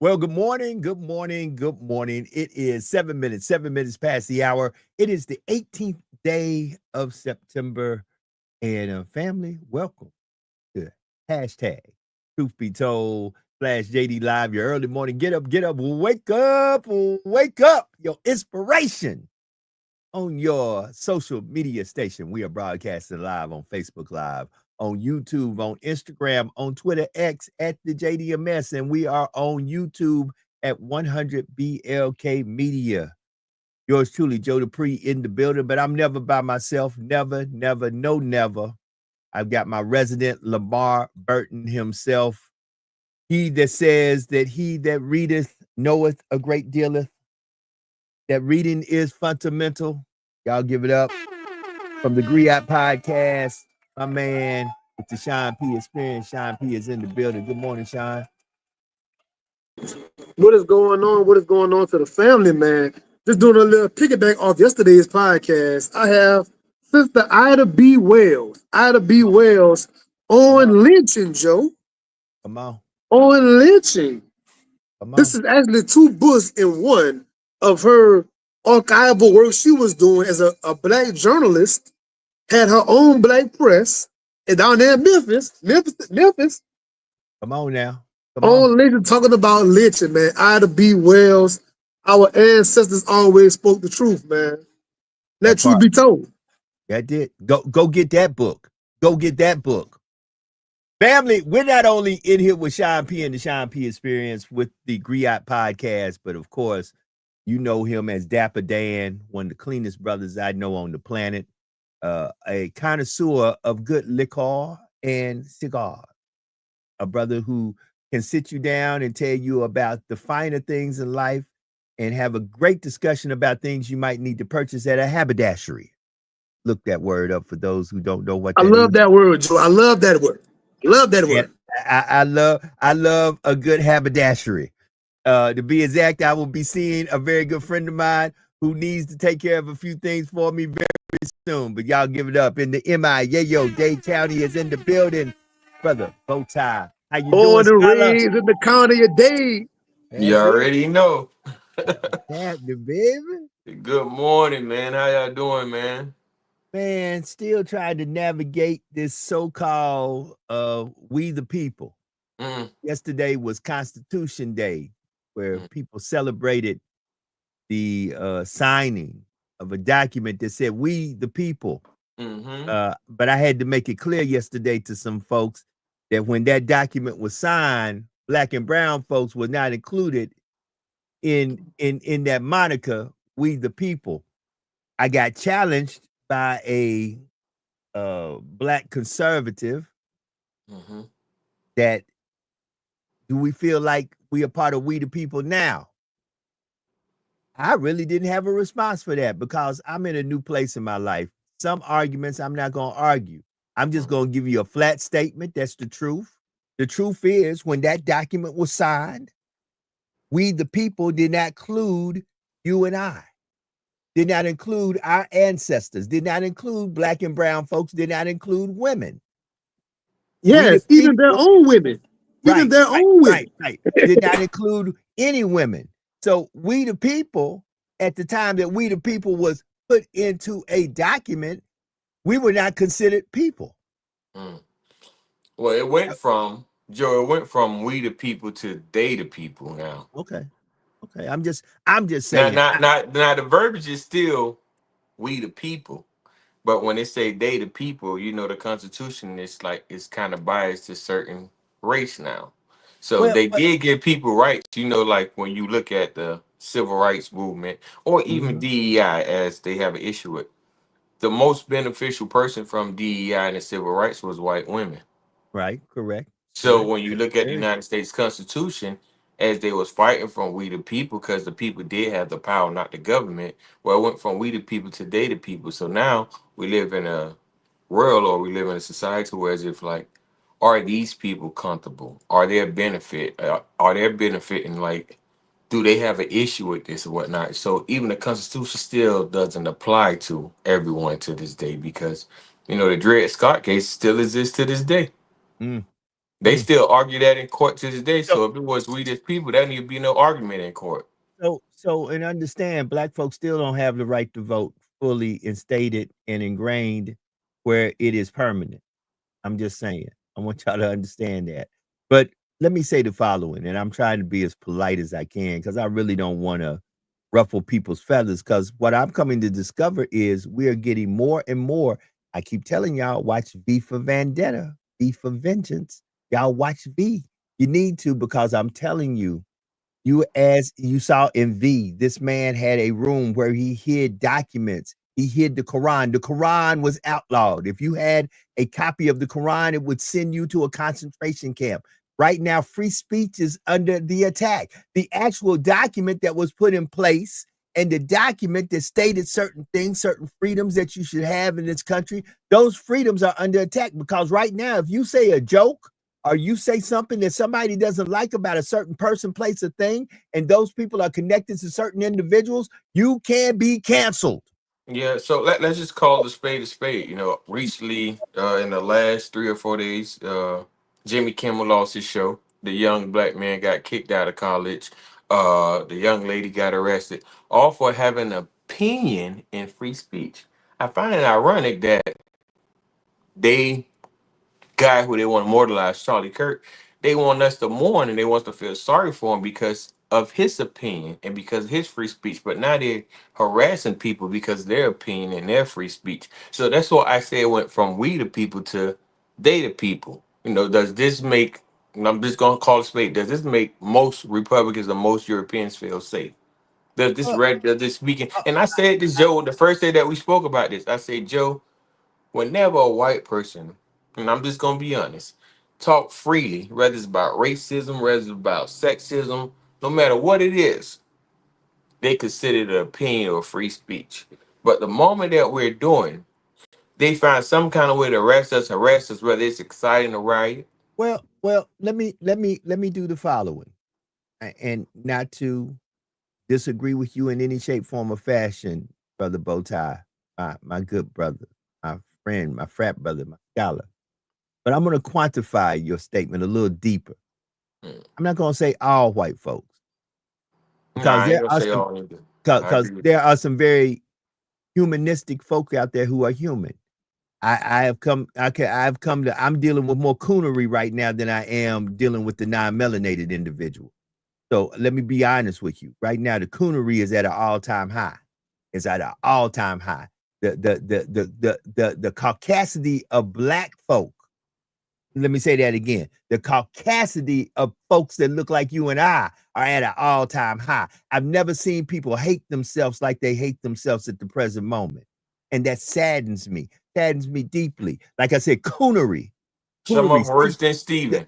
Well, good morning, good morning, good morning. It is 7 minutes past the hour. It is the 18th day of September. And family, welcome to hashtag Truth Be Told /JD Live, your early morning get up, wake up, your inspiration on your social media station. We are broadcasting live on Facebook Live, on YouTube, on Instagram, on Twitter X at the JDMS, and we are on YouTube at 100 BLK Media. Yours truly, Joe Dupree, in the building, but I'm never by myself. Never, never. I've got my resident Lamar Burton himself. He that says that he that readeth knoweth a great dealeth, that reading is fundamental. Y'all give it up from the Griot Podcast. My man with the Sean P Experience. Sean P is in the building. Good morning, Sean. What is going on? What is going on to the family, man? Just doing a little piggyback off yesterday's podcast. I have Sister Ida B. Wells. Ida B. Wells on lynching, Joe. Come on. On lynching. Come on. This is actually two books in one of her archival work she was doing as a black journalist, had her own black press, and down there in Memphis. Come on now. On lynching, talking about lynching, man. Ida B. Wells, our ancestors always spoke the truth, man. Let truth be told. That did. Go get that book. Go get that book. Family, we're not only in here with Sean P and the Sean P Experience with the Griot Podcast, but of course, you know him as Dapper Dan, one of the cleanest brothers I know on the planet, a connoisseur of good liquor and cigars, a brother who can sit you down and tell you about the finer things in life and have a great discussion about things you might need to purchase at a haberdashery. Look that word up for those who don't know what that is. I love that word, Joe. I love that word. Love that word. I love a good haberdashery. To be exact, I will be seeing a very good friend of mine who needs to take care of a few things for me very soon. But y'all give it up. In the MI, Dade County is in the building. Brother Bowtie. How you doing, the rays in the county of Dade. You already know. Happening, baby. Good morning, man. How y'all doing, man? Man, still trying to navigate this so-called we the people. Yesterday was Constitution Day, where people celebrated the signing of a document that said we the people. But I had to make it clear yesterday to some folks that when that document was signed, black and brown folks were not included in that moniker, we the people. I got challenged by a black conservative that do we feel like we are part of we the people now? I really didn't have a response for that because I'm in a new place in my life. Some arguments I'm not going to argue. I'm just going to give you a flat statement. That's the truth. The truth is when that document was signed, we the people did not include you and I. Did not include our ancestors, did not include black and brown folks, did not include women. Yes, even their own women. Even their own women. Right. Did not include any women. So we the people, at the time that we the people was put into a document, we were not considered people. Well, it went from, Joe, we the people to they the people now. Okay. I'm just saying. Now the verbiage is still we the people. But when they say they the people, you know, the Constitution is like it's kind of biased to certain race now. So they did give people rights, you know, like when you look at the civil rights movement or even DEI as they have an issue with. The most beneficial person from DEI and the civil rights was white women. Right, correct. So when you look at the United States Constitution, as they was fighting from we the people, because the people did have the power, not the government. Well, it went from we the people to they the people. So now we live in a world or we live in a society where as if like, are these people comfortable? Are they a benefit? Are they benefiting? Like, do they have an issue with this or whatnot? So even the Constitution still doesn't apply to everyone to this day because, you know, the Dred Scott case still exists to this day. They Mm. still argue that in court to this day. So So if it was we as people, there need to be no argument in court. and understand, black folks still don't have the right to vote fully instated and ingrained where it is permanent. I'm just saying. I want y'all to understand that. But let me say the following, and I'm trying to be as polite as I can because I really don't want to ruffle people's feathers. Because what I'm coming to discover is we are getting more and more. I keep telling y'all, watch V for Vendetta, V for Vengeance. Y'all watch V. You need to, because I'm telling you, as you saw in V, this man had a room where he hid documents. He hid the Quran. The Quran was outlawed. If you had a copy of the Quran, it would send you to a concentration camp. Right now, free speech is under the attack. The actual document that was put in place and the document that stated certain things, certain freedoms that you should have in this country, those freedoms are under attack because right now, if you say a joke, or you say something that somebody doesn't like about a certain person, place, or thing, and those people are connected to certain individuals, you can be canceled. Yeah, so let's just call the spade a spade. You know, recently, in the last 3 or 4 days, Jimmy Kimmel lost his show. The young black man got kicked out of college. The young lady got arrested, all for having an opinion in free speech. I find it ironic that they guy who they want to immortalize, Charlie Kirk, they want us to mourn and they want us to feel sorry for him because of his opinion and because of his free speech. But now they're harassing people because of their opinion and their free speech. So that's why I say it went from we the people to they the people. You know, does this make, and I'm just gonna call it spade, does this make most Republicans or most Europeans feel safe? Well, Does this speaking? uh, And I said this, Joe, the first day that we spoke about this, I said, Joe, whenever a white person, and I'm just gonna be honest, talk freely, whether it's about racism, whether it's about sexism, no matter what it is, they consider the opinion or free speech. But the moment that we're doing, they find some kind of way to harass us, whether it's exciting or riot. let me do the following, and not to disagree with you in any shape, form, or fashion, brother Bowtie, my good brother, my friend, my frat brother, my scholar. But I'm going to quantify your statement a little deeper. Mm. I'm not going to say all white folks No, because I ain't gonna say all either. I agree with there are some very humanistic folk out there who are human. I'm dealing with more coonery right now than I am dealing with the non-melanated individual. So let me be honest with you. Right now, the coonery is at an all-time high. It's at an all-time high. The caucasity of black folk. Let me say that again. The caucasity of folks that look like you and I are at an all-time high. I've never seen people hate themselves like they hate themselves at the present moment. And that saddens me deeply. Like I said, coonery. some of them worse than Steven.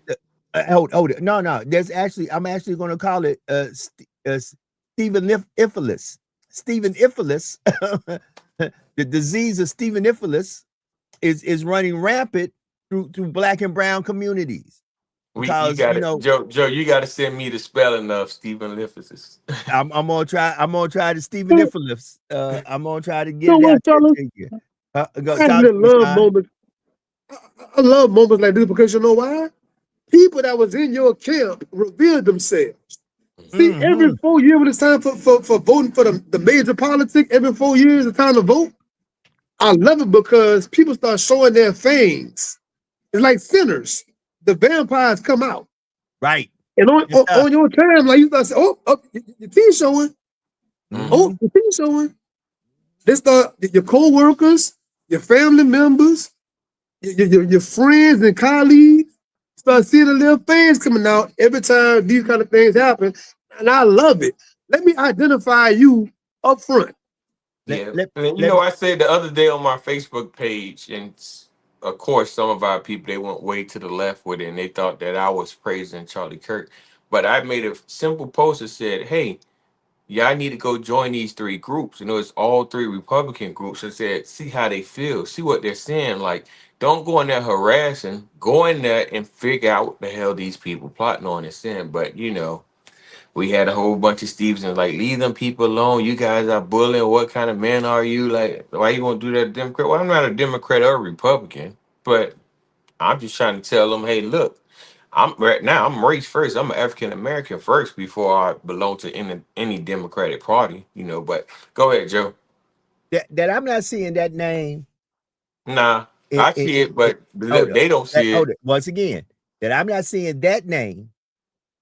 Hold it. No. I'm actually going to call it Stephen Iphilus. Stephen Iphilus, the disease of Stephen Iphilus is running rampant through black and brown communities You because got it, Joe. You got to send me the spelling of Stephen Liffisis. I'm gonna try the Stephen Iphilus. I'm gonna try to get So it out what, there fellas? to you. Go I talk just to me, love son. moments. I love moments like this because you know why? People that was in your camp revealed themselves. See, every 4 years when it's time for voting for the major politics, every 4 years it's time to vote. I love it because people start showing their fangs. It's like sinners. The vampires come out. Right. And on your time, like you start saying, your teeth showing. Oh, your teeth showing. They start, your co-workers, your family members, your friends and colleagues start seeing the little fans coming out every time these kind of things happen. And I love it. Let me identify you up front. Yeah, and you know, I said the other day on my Facebook page, and of course, some of our people they went way to the left with it, and they thought that I was praising Charlie Kirk. But I made a simple post that said, "Hey, y'all need to go join these three groups. You know, it's all three Republican groups." And said, "See how they feel, see what they're saying. Like, don't go in there harassing. Go in there and figure out what the hell these people plotting on and saying." But you know, we had a whole bunch of Steves and like, leave them people alone. You guys are bullying. What kind of man are you? Like, why you want to do that, Democrat? Well, I'm not a Democrat or a Republican, but I'm just trying to tell them, hey, look, I'm right now. I'm race first. I'm an African American first before I belong to any Democratic Party. But go ahead, Joe. That I'm not seeing that name Nah, in, I see it, in but hold up. they don't see Hold it. it once again. That I'm not seeing that name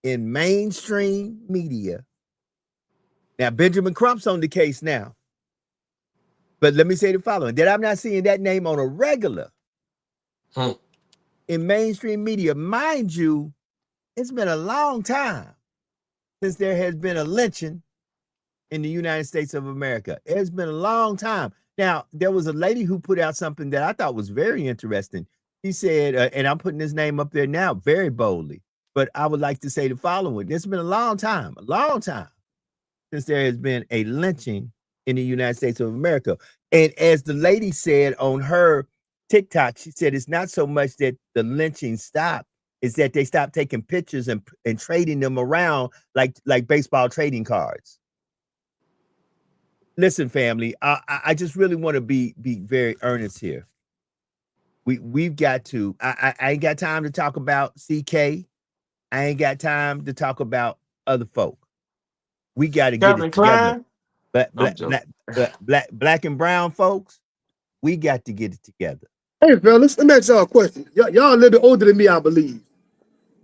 in mainstream media. Now Benjamin Crump's on the case now. But let me say the following: that I'm not seeing that name on a regular Hmm. in mainstream media. Mind you, it's been a long time since there has been a lynching in the United States of America. It's been a long time. Now, there was a lady who put out something that I thought was very interesting. She said, and I'm putting his name up there now very boldly, but I would like to say the following. It's been a long time since there has been a lynching in the United States of America. And as the lady said on her TikTok, she said it's not so much that the lynching stopped, it's that they stopped taking pictures and trading them around like baseball trading cards. Listen, family, I just really want to be very earnest here. We've got to. I ain't got time to talk about CK. I ain't got time to talk about other folk. We got to get Calvin it together. Klein. Black, I'm black, joking. black and brown folks, we got to get it together. Hey, fellas, let me ask y'all a question. Y'all a little bit older than me, I believe.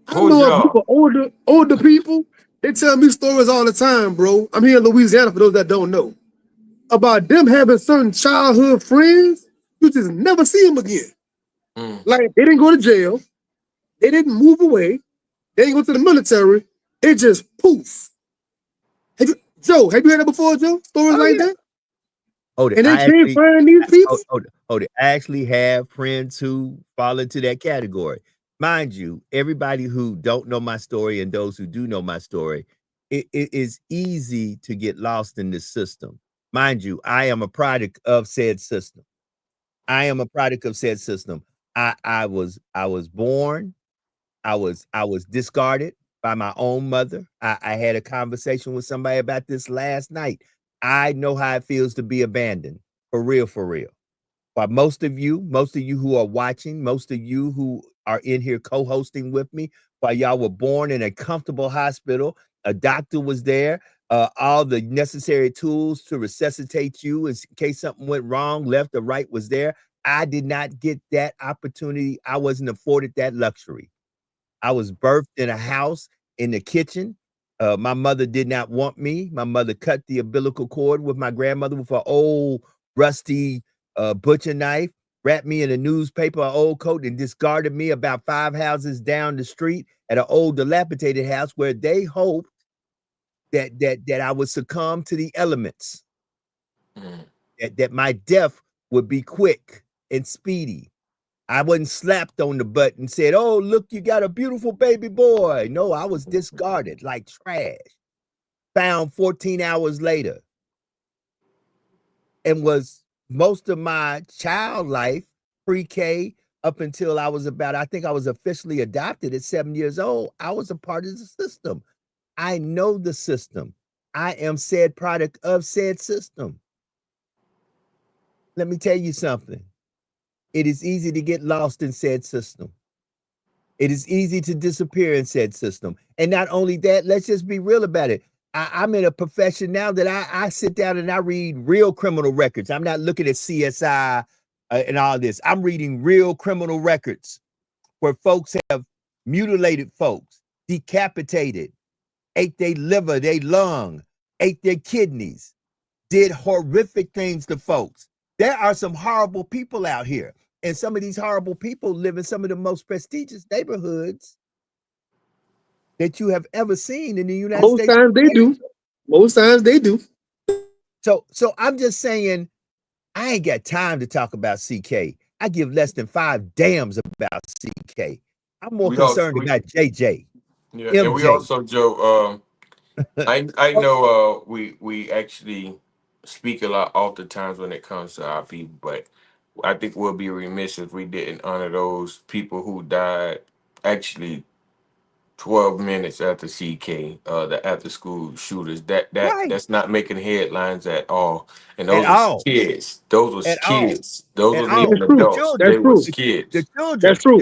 I Who's know a group y'all? of older people. They tell me stories all the time, bro. I'm here in Louisiana for those that don't know about them having certain childhood friends. You just never see them again. Mm. Like they didn't go to jail, they didn't move away, they didn't go to the military. It just poof. Joe, have you heard that before, Joe? Stories Oh like yeah. that? Oh, And they I can't actually find these people? I actually have friends who fall into that category. Mind you, everybody who don't know my story and those who do know my story, it is easy to get lost in this system. Mind you, I am a product of said system. I am a product of said system. I was born, I was discarded by my own mother. I had a conversation with somebody about this last night. I know how it feels to be abandoned. For real, for real. But most of you who are watching, most of you who are in here co-hosting with me, while y'all were born in a comfortable hospital, a doctor was there, all the necessary tools to resuscitate you in case something went wrong, left or right was there. I did not get that opportunity. I wasn't afforded that luxury. I was birthed in a house in the kitchen. My mother did not want me. My mother cut the umbilical cord with my grandmother with an old rusty butcher knife, wrapped me in a newspaper, an old coat, and discarded me about 5 houses down the street at an old dilapidated house where they hoped that I would succumb to the elements, Mm. that my death would be quick and speedy. I wasn't slapped on the butt and said, "Oh, look, you got a beautiful baby boy." No, I was discarded like trash, found 14 hours later, and was most of my child life, pre-K, up until I think I was officially adopted at 7 years old. I was a part of the system. I know the system. I am said product of said system. Let me tell you something. It is easy to get lost in said system. It is easy to disappear in said system. And not only that, let's just be real about it. I'm in a profession now that I sit down and I read real criminal records. I'm not looking at CSI and all this. I'm reading real criminal records where folks have mutilated folks, decapitated, ate their liver, their lung, ate their kidneys, did horrific things to folks. There are some horrible people out here. And some of these horrible people live in some of the most prestigious neighborhoods that you have ever seen in the United Most States. times they do. Most times they do. So I'm just saying, I ain't got time to talk about CK. I give less than 5 damns about CK. I'm more We also concerned about JJ, yeah, and we MJ. also Joe. I know we actually speak a lot oftentimes when it comes to our people, but I think we'll be remiss if we didn't honor those people who died actually 12 minutes after CK, the after school shooters. Right. That's not making headlines at all. And At those was all. kids. Those was At all. kids. Those At wasn't all. even That's true. The adults. children. That's They was true. kids. That's true.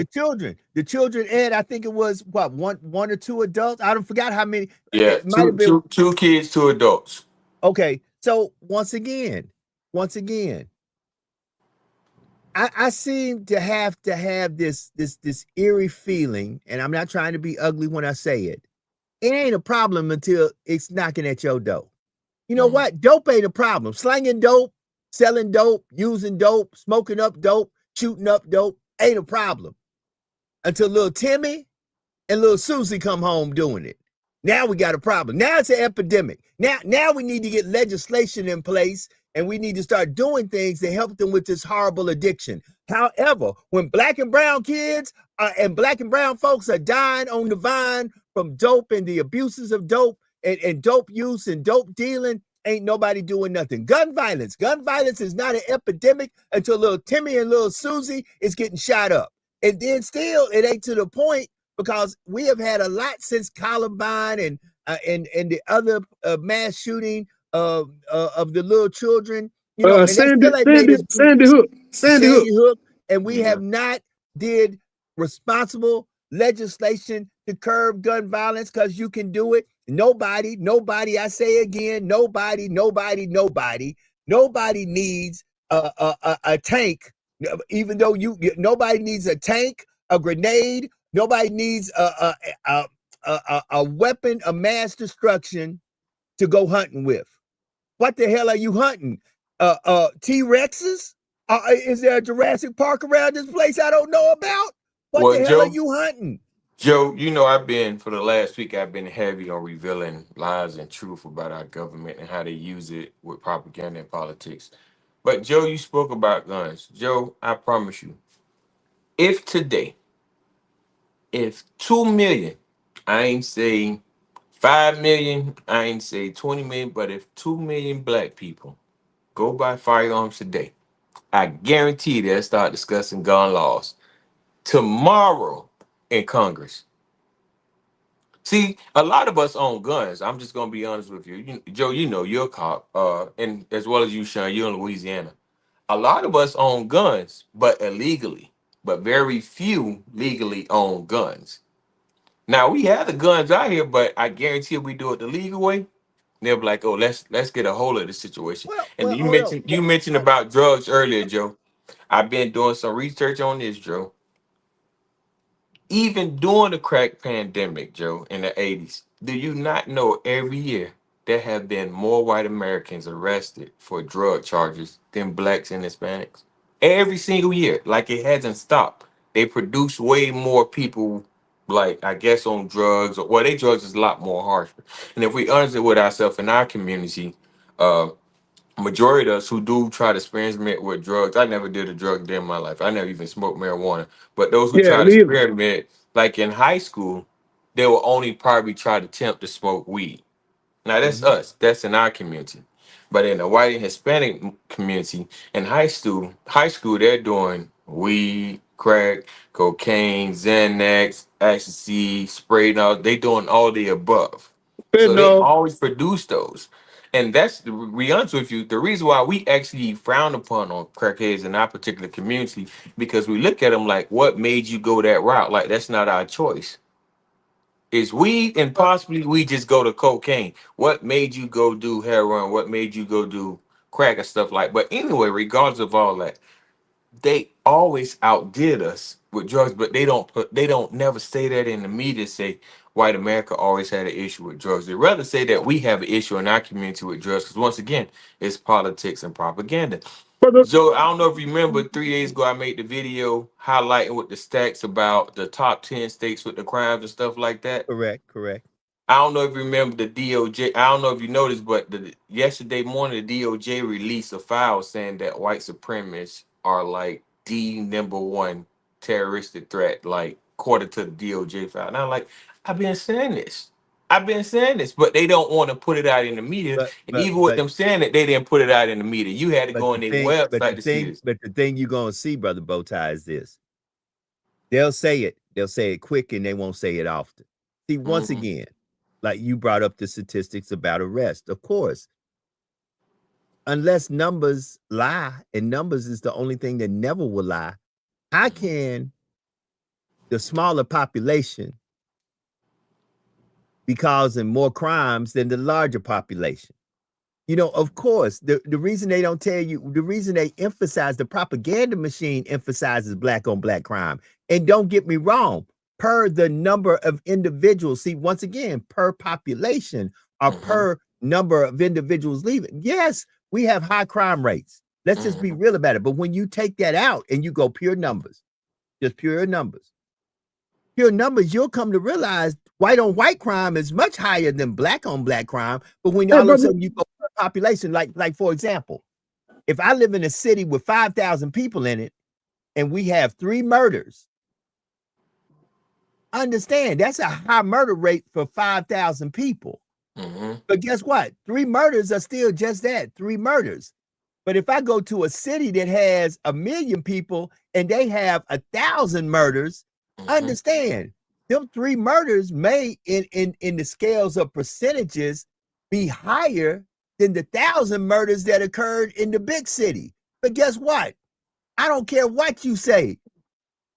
The children, Ed, I think it was what, one or two adults. I don't forgot how many. Yeah, It might have been. two kids, two adults. Okay. So once again, I seem to have this eerie feeling, and I'm not trying to be ugly when I say it. It ain't a problem until it's knocking at your door. You know what? Dope ain't a problem. Slanging dope, selling dope, using dope, smoking up dope, shooting up dope ain't a problem until little Timmy and little Susie come home doing it. Now we got a problem. Now it's an epidemic. Now we need to get legislation in place, and we need to start doing things to help them with this horrible addiction. However, when black and brown kids and black and brown folks are dying on the vine from dope and the abuses of dope and dope use and dope dealing, ain't nobody doing nothing. Gun violence is not an epidemic until little Timmy and little Susie is getting shot up. And then still, it ain't to the point, because we have had a lot since Columbine and the other mass shooting of the little children. You know, and Sandy Sandy Hook. Hook, and we have not did responsible legislation to curb gun violence, because you can do it. Nobody, I say again, nobody needs a tank, even though nobody needs a tank, a grenade. Nobody needs a weapon of mass destruction to go hunting with. What the hell are you hunting? T-Rexes? Is there a Jurassic Park around this place I don't know about? What the hell are you hunting? Joe, for the last week, I've been heavy on revealing lies and truth about our government and how they use it with propaganda and politics. But Joe, you spoke about guns. Joe, I promise you, if 2 million, I ain't say 5 million, I ain't say 20 million, but if 2 million black people go buy firearms today, I guarantee they'll start discussing gun laws tomorrow in Congress. See, a lot of us own guns. I'm just gonna be honest with you. Joe, you're a cop, and as well as you, Sean, you're in Louisiana. A lot of us own guns, but illegally. But very few legally own guns. Now we have the guns out here, but I guarantee if we do it the legal way, they'll be like, "Oh, let's get a hold of the situation." And Well, hold on. you mentioned about drugs earlier, Joe. I've been doing some research on this, Joe. Even during the crack pandemic, Joe, in the 80s, do you not know every year there have been more white Americans arrested for drug charges than blacks and Hispanics? Every single year, like it hasn't stopped. They produce way more people, like I guess on drugs, or well, they drugs is a lot more harsh. And if we honest it with ourselves in our community, uh, majority of us who do try to experiment with drugs, I never did a drug day in my life. I never even smoked marijuana. But those who Yeah, try to me either. experiment, like in high school, they will only probably try to attempt to smoke weed. Now that's us. That's in our community. But in the white and Hispanic community, in high school, they're doing weed, crack, cocaine, Xanax, ecstasy, spray. Now they doing all the above. So they Fentanyl. always produce those. And that's the be honest with you, the reason why we actually frown upon on crackheads in our particular community, because we look at them like, what made you go that route? Like that's not our choice. It's weed and possibly we just go to cocaine. What made you go do heroin? What made you go do crack and stuff like? But anyway, regardless of all that, they always outdid us with drugs, but they don't never say that in the media. Say white America always had an issue with drugs. They rather say that we have an issue in our community with drugs, because once again, it's politics and propaganda. Brother, Joe, I don't know if you remember 3 days ago I made the video highlighting with the stats about the top 10 states with the crimes and stuff like that. Correct. I don't know if you remember the DOJ. I don't know if you noticed, but yesterday morning the DOJ released a file saying that white supremacists are like the number one terroristic threat, like according to the DOJ file. And I'm like, I've been saying this. But they don't want to put it out in the media. But And even with them saying it, they didn't put it out in the media. You had to go on their website to see this. the thing you're gonna see, brother Bowtie, is this. They'll say it quick, and they won't say it often. See, once Mhm. again, like you brought up the statistics about arrest. Of course, unless numbers lie, and numbers is the only thing that never will lie, how can the smaller population be causing more crimes than the larger population? You know, of course, the reason they don't tell you, the reason they emphasize, the propaganda machine emphasizes black on black crime. And don't get me wrong, per the number of individuals, see, once again, per population or Mhm. per number of individuals leaving. Yes, we have high crime rates. Let's just be Mhm. real about it. But when you take that out and you go pure numbers, just pure numbers, you'll come to realize white on white crime is much higher than black on black crime. But when Hey, all of a brother. sudden you go per population, like for example, if I live in a city with 5,000 people in it and we have 3 murders, understand that's a high murder rate for 5,000 people. Mhm. But guess what? 3 murders are still just that, 3 murders. But if I go to a city that has 1,000,000 people and they have 1,000 murders, Mhm. understand them 3 murders may in the scales of percentages be higher than the 1,000 murders that occurred in the big city. But guess what? I don't care what you say.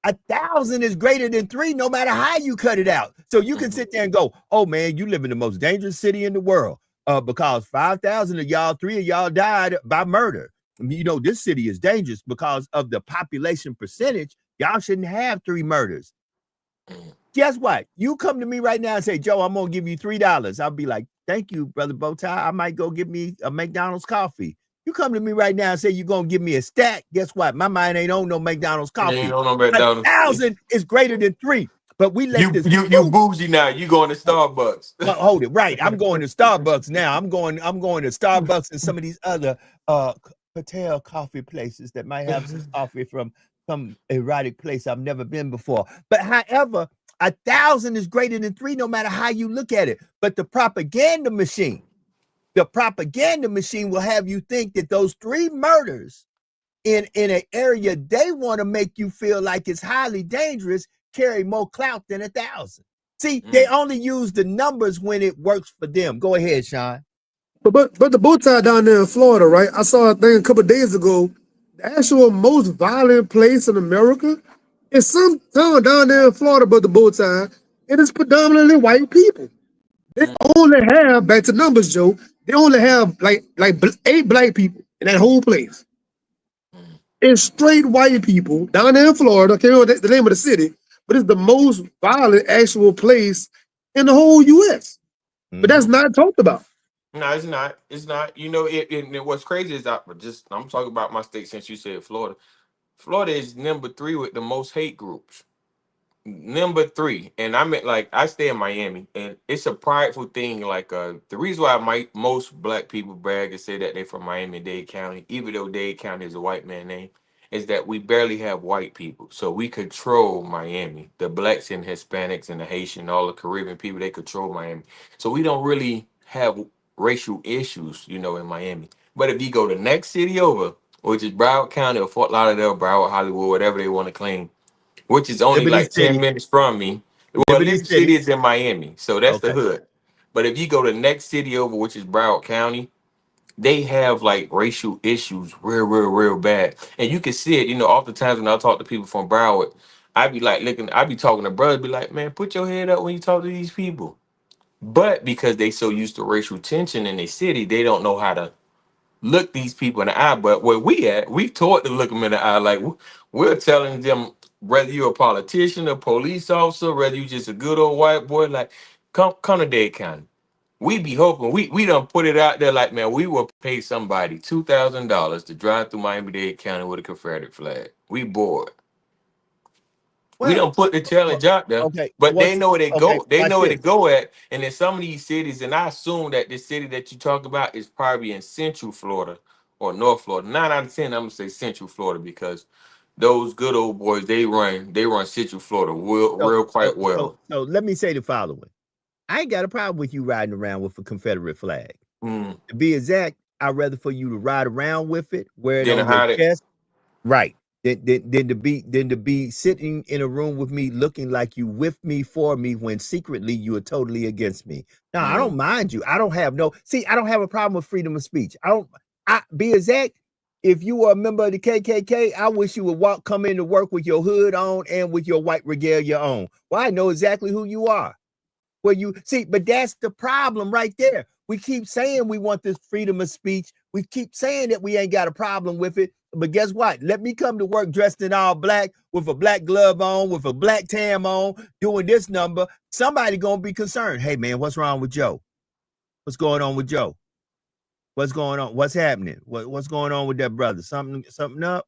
1,000 is greater than 3, no matter how you cut it out. So you can Mhm. sit there and go, "Oh man, you live in the most dangerous city in the world, because 5,000 of y'all, 3 of y'all died by murder. You know this city is dangerous because of the population percentage. Y'all shouldn't have 3 murders." Mhm. Guess what? You come to me right now and say, "Joe, I'm gonna give you $3." I'll be like, "Thank you, brother Bowtie. I might go get me a McDonald's coffee." You come to me right now and say you're gonna give me a stack. Guess what? My mind ain't on no McDonald's You ain't coffee. on no McDonald's. 1,000 is greater than 3. But we let this You bougie now. You going to Starbucks. hold it right. I'm going to Starbucks now. I'm going to Starbucks and some of these other Patel coffee places that might have some coffee from some erotic place I've never been before. But however, 1,000 is greater than 3, no matter how you look at it. But the propaganda machine will have you think that those 3 murders in an area they want to make you feel like it's highly dangerous carry more clout than 1,000. See, they only use the numbers when it works for them. Go ahead, Sean. But the bow tie down there in Florida, right? I saw a thing a couple of days ago. The actual most violent place in America is some town down there in Florida, but the bow tie. It is predominantly white people. They only have, back to numbers, Joe. They only have like 8 black people in that whole place. It's straight white people down there in Florida. I can't remember the name of the city, but it's the most violent actual place in the whole U.S. But that's Mhm. not talked about. No, it's not. It's not. You know, what's crazy is I'm talking about my state since you said Florida. Florida is number 3 with the most hate groups. Number 3, and I mean, like, I stay in Miami, and it's a prideful thing. Like, the reason why most black people brag and say that they're from Miami-Dade County, even though Dade County is a white man name, is that we barely have white people, so we control Miami. The blacks and Hispanics and the Haitian, all the Caribbean people, they control Miami. So we don't really have racial issues, in Miami. But if you go to the next city over, which is Broward County or Fort Lauderdale, Broward, Hollywood, whatever they want to claim, which is only Liberty like 10 City. minutes from me. Well, Liberty Liberty City City. is in Miami, so that's the Okay. hood. But if you go to the next city over, which is Broward County, they have like racial issues real bad. And you can see it, oftentimes when I talk to people from Broward, I be talking to brothers, be like, man, put your head up when you talk to these people. But because they so used to racial tension in their city, they don't know how to look these people in the eye. But where we taught to look them in the eye. Like, we're telling them, whether you're a politician, a police officer, whether you just a good old white boy, like, come to Dade County. We be hoping we don't put it out there like, man, we will pay somebody $2,000 to drive through Miami-Dade County with a Confederate flag. We bored. We Well, don't put the challenge out there, okay. but they know where they Okay, go. They watch know where to this. go at. And in some of these cities, and I assume that the city that you talk about is probably in Central Florida or North Florida. 9 out of 10, I'm gonna say Central Florida, because those good old boys, they run Central Florida real quite well. So let me say the following. I ain't got a problem with you riding around with a Confederate flag. Mm. To be exact, I'd rather for you to ride around with it, wear it Then on your how they chest. Right. than to be sitting in a room with me looking like you with me for me when secretly you are totally against me. Now, I don't mind you. I don't have a problem with freedom of speech. Be exact. If you were a member of the KKK, I wish you would come into work with your hood on and with your white regalia on. Well, I know exactly who you are. But that's the problem right there. We keep saying we want this freedom of speech. We keep saying that we ain't got a problem with it. But guess what? Let me come to work dressed in all black with a black glove on, with a black tam on, doing this number. Somebody gonna be concerned. Hey man, what's wrong with Joe? What's going on with Joe? What's going on? What's happening? What's going on with that brother? Something up?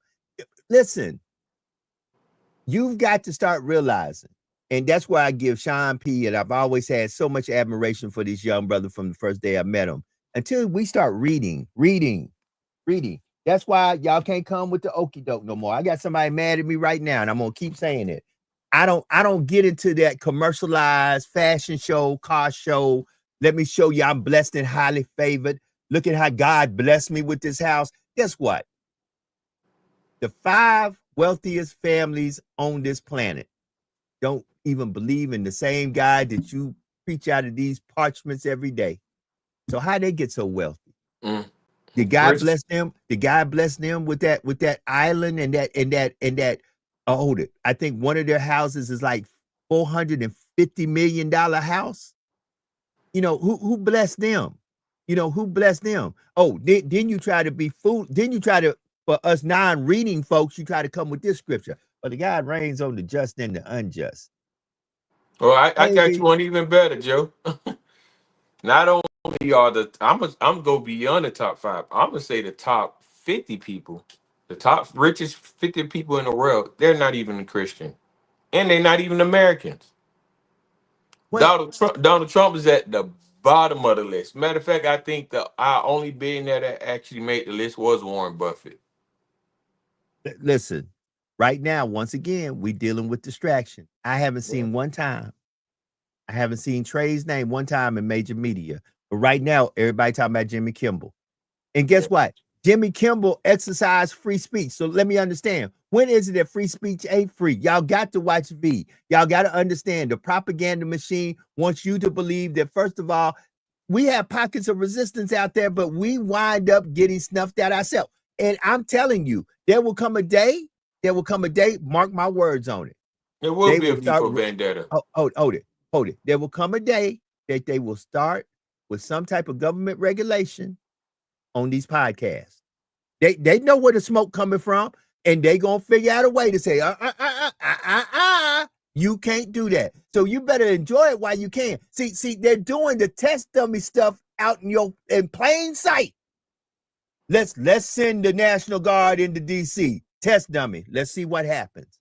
Listen, you've got to start realizing. And that's why I give Sean P. and I've always had so much admiration for this young brother from the first day I met him. Until we start reading. That's why y'all can't come with the okie doke no more. I got somebody mad at me right now, and I'm gonna keep saying it. I don't get into that commercialized fashion show, car show. Let me show you I'm blessed and highly favored. Look at how God blessed me with this house. Guess what? The 5 wealthiest families on this planet don't even believe in the same God that you preach out of these parchments every day. So how they get so wealthy? Did God bless them? Did God bless them with that island and that? Hold it. I think one of their houses is like $450 million house. You know, who blessed them? Who blessed them? Oh, then you try to be fool. Then you try to, for us non-reading folks, you try to come with this scripture. But the God reigns on the just and the unjust. Well, I got you one even better, Joe. Not only are I'm go beyond the top 5. I'm gonna say the top 50 people, the top richest 50 people in the world. They're not even Christian, and they're not even Americans. Well, Donald Trump is at the bottom of the list. Matter of fact, I think our only billionaire that actually made the list was Warren Buffett. Listen, right now, once again, we're dealing with distraction. I haven't seen one time. I haven't seen Trey's name one time in major media. But right now, everybody talking about Jimmy Kimmel. And guess what? Jimmy Kimmel exercised free speech. So let me understand. When is it that free speech ain't free? Y'all got to watch V. Y'all got to understand the propaganda machine wants you to believe that, first of all, we have pockets of resistance out there, but we wind up getting snuffed out ourselves. And I'm telling you, there will come a day, mark my words on it. There will be a people vendetta. Hold it. There will come a day that they will start with some type of government regulation on these podcasts. They know where the smoke coming from, and they gonna figure out a way to say, you can't do that. So you better enjoy it while you can. See, they're doing the test dummy stuff out in plain sight. Let's send the National Guard into DC. Test dummy. Let's see what happens.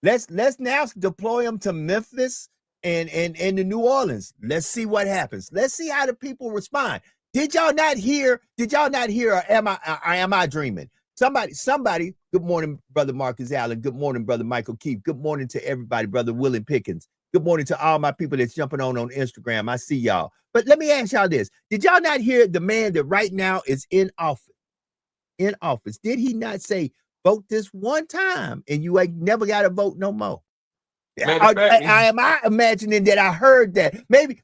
Let's now deploy them to Memphis and to New Orleans. Let's see what happens. Let's see how the people respond. Did y'all not hear? Or am I dreaming? Somebody. Good morning, Brother Marcus Allen. Good morning, Brother Michael Keefe. Good morning to everybody, Brother Willie Pickens. Good morning to all my people that's jumping on Instagram. I see y'all. But let me ask y'all this: did y'all not hear the man that right now is in office? Did he not say, vote this one time and you ain't never got to vote no more? Am I imagining that I heard that? Maybe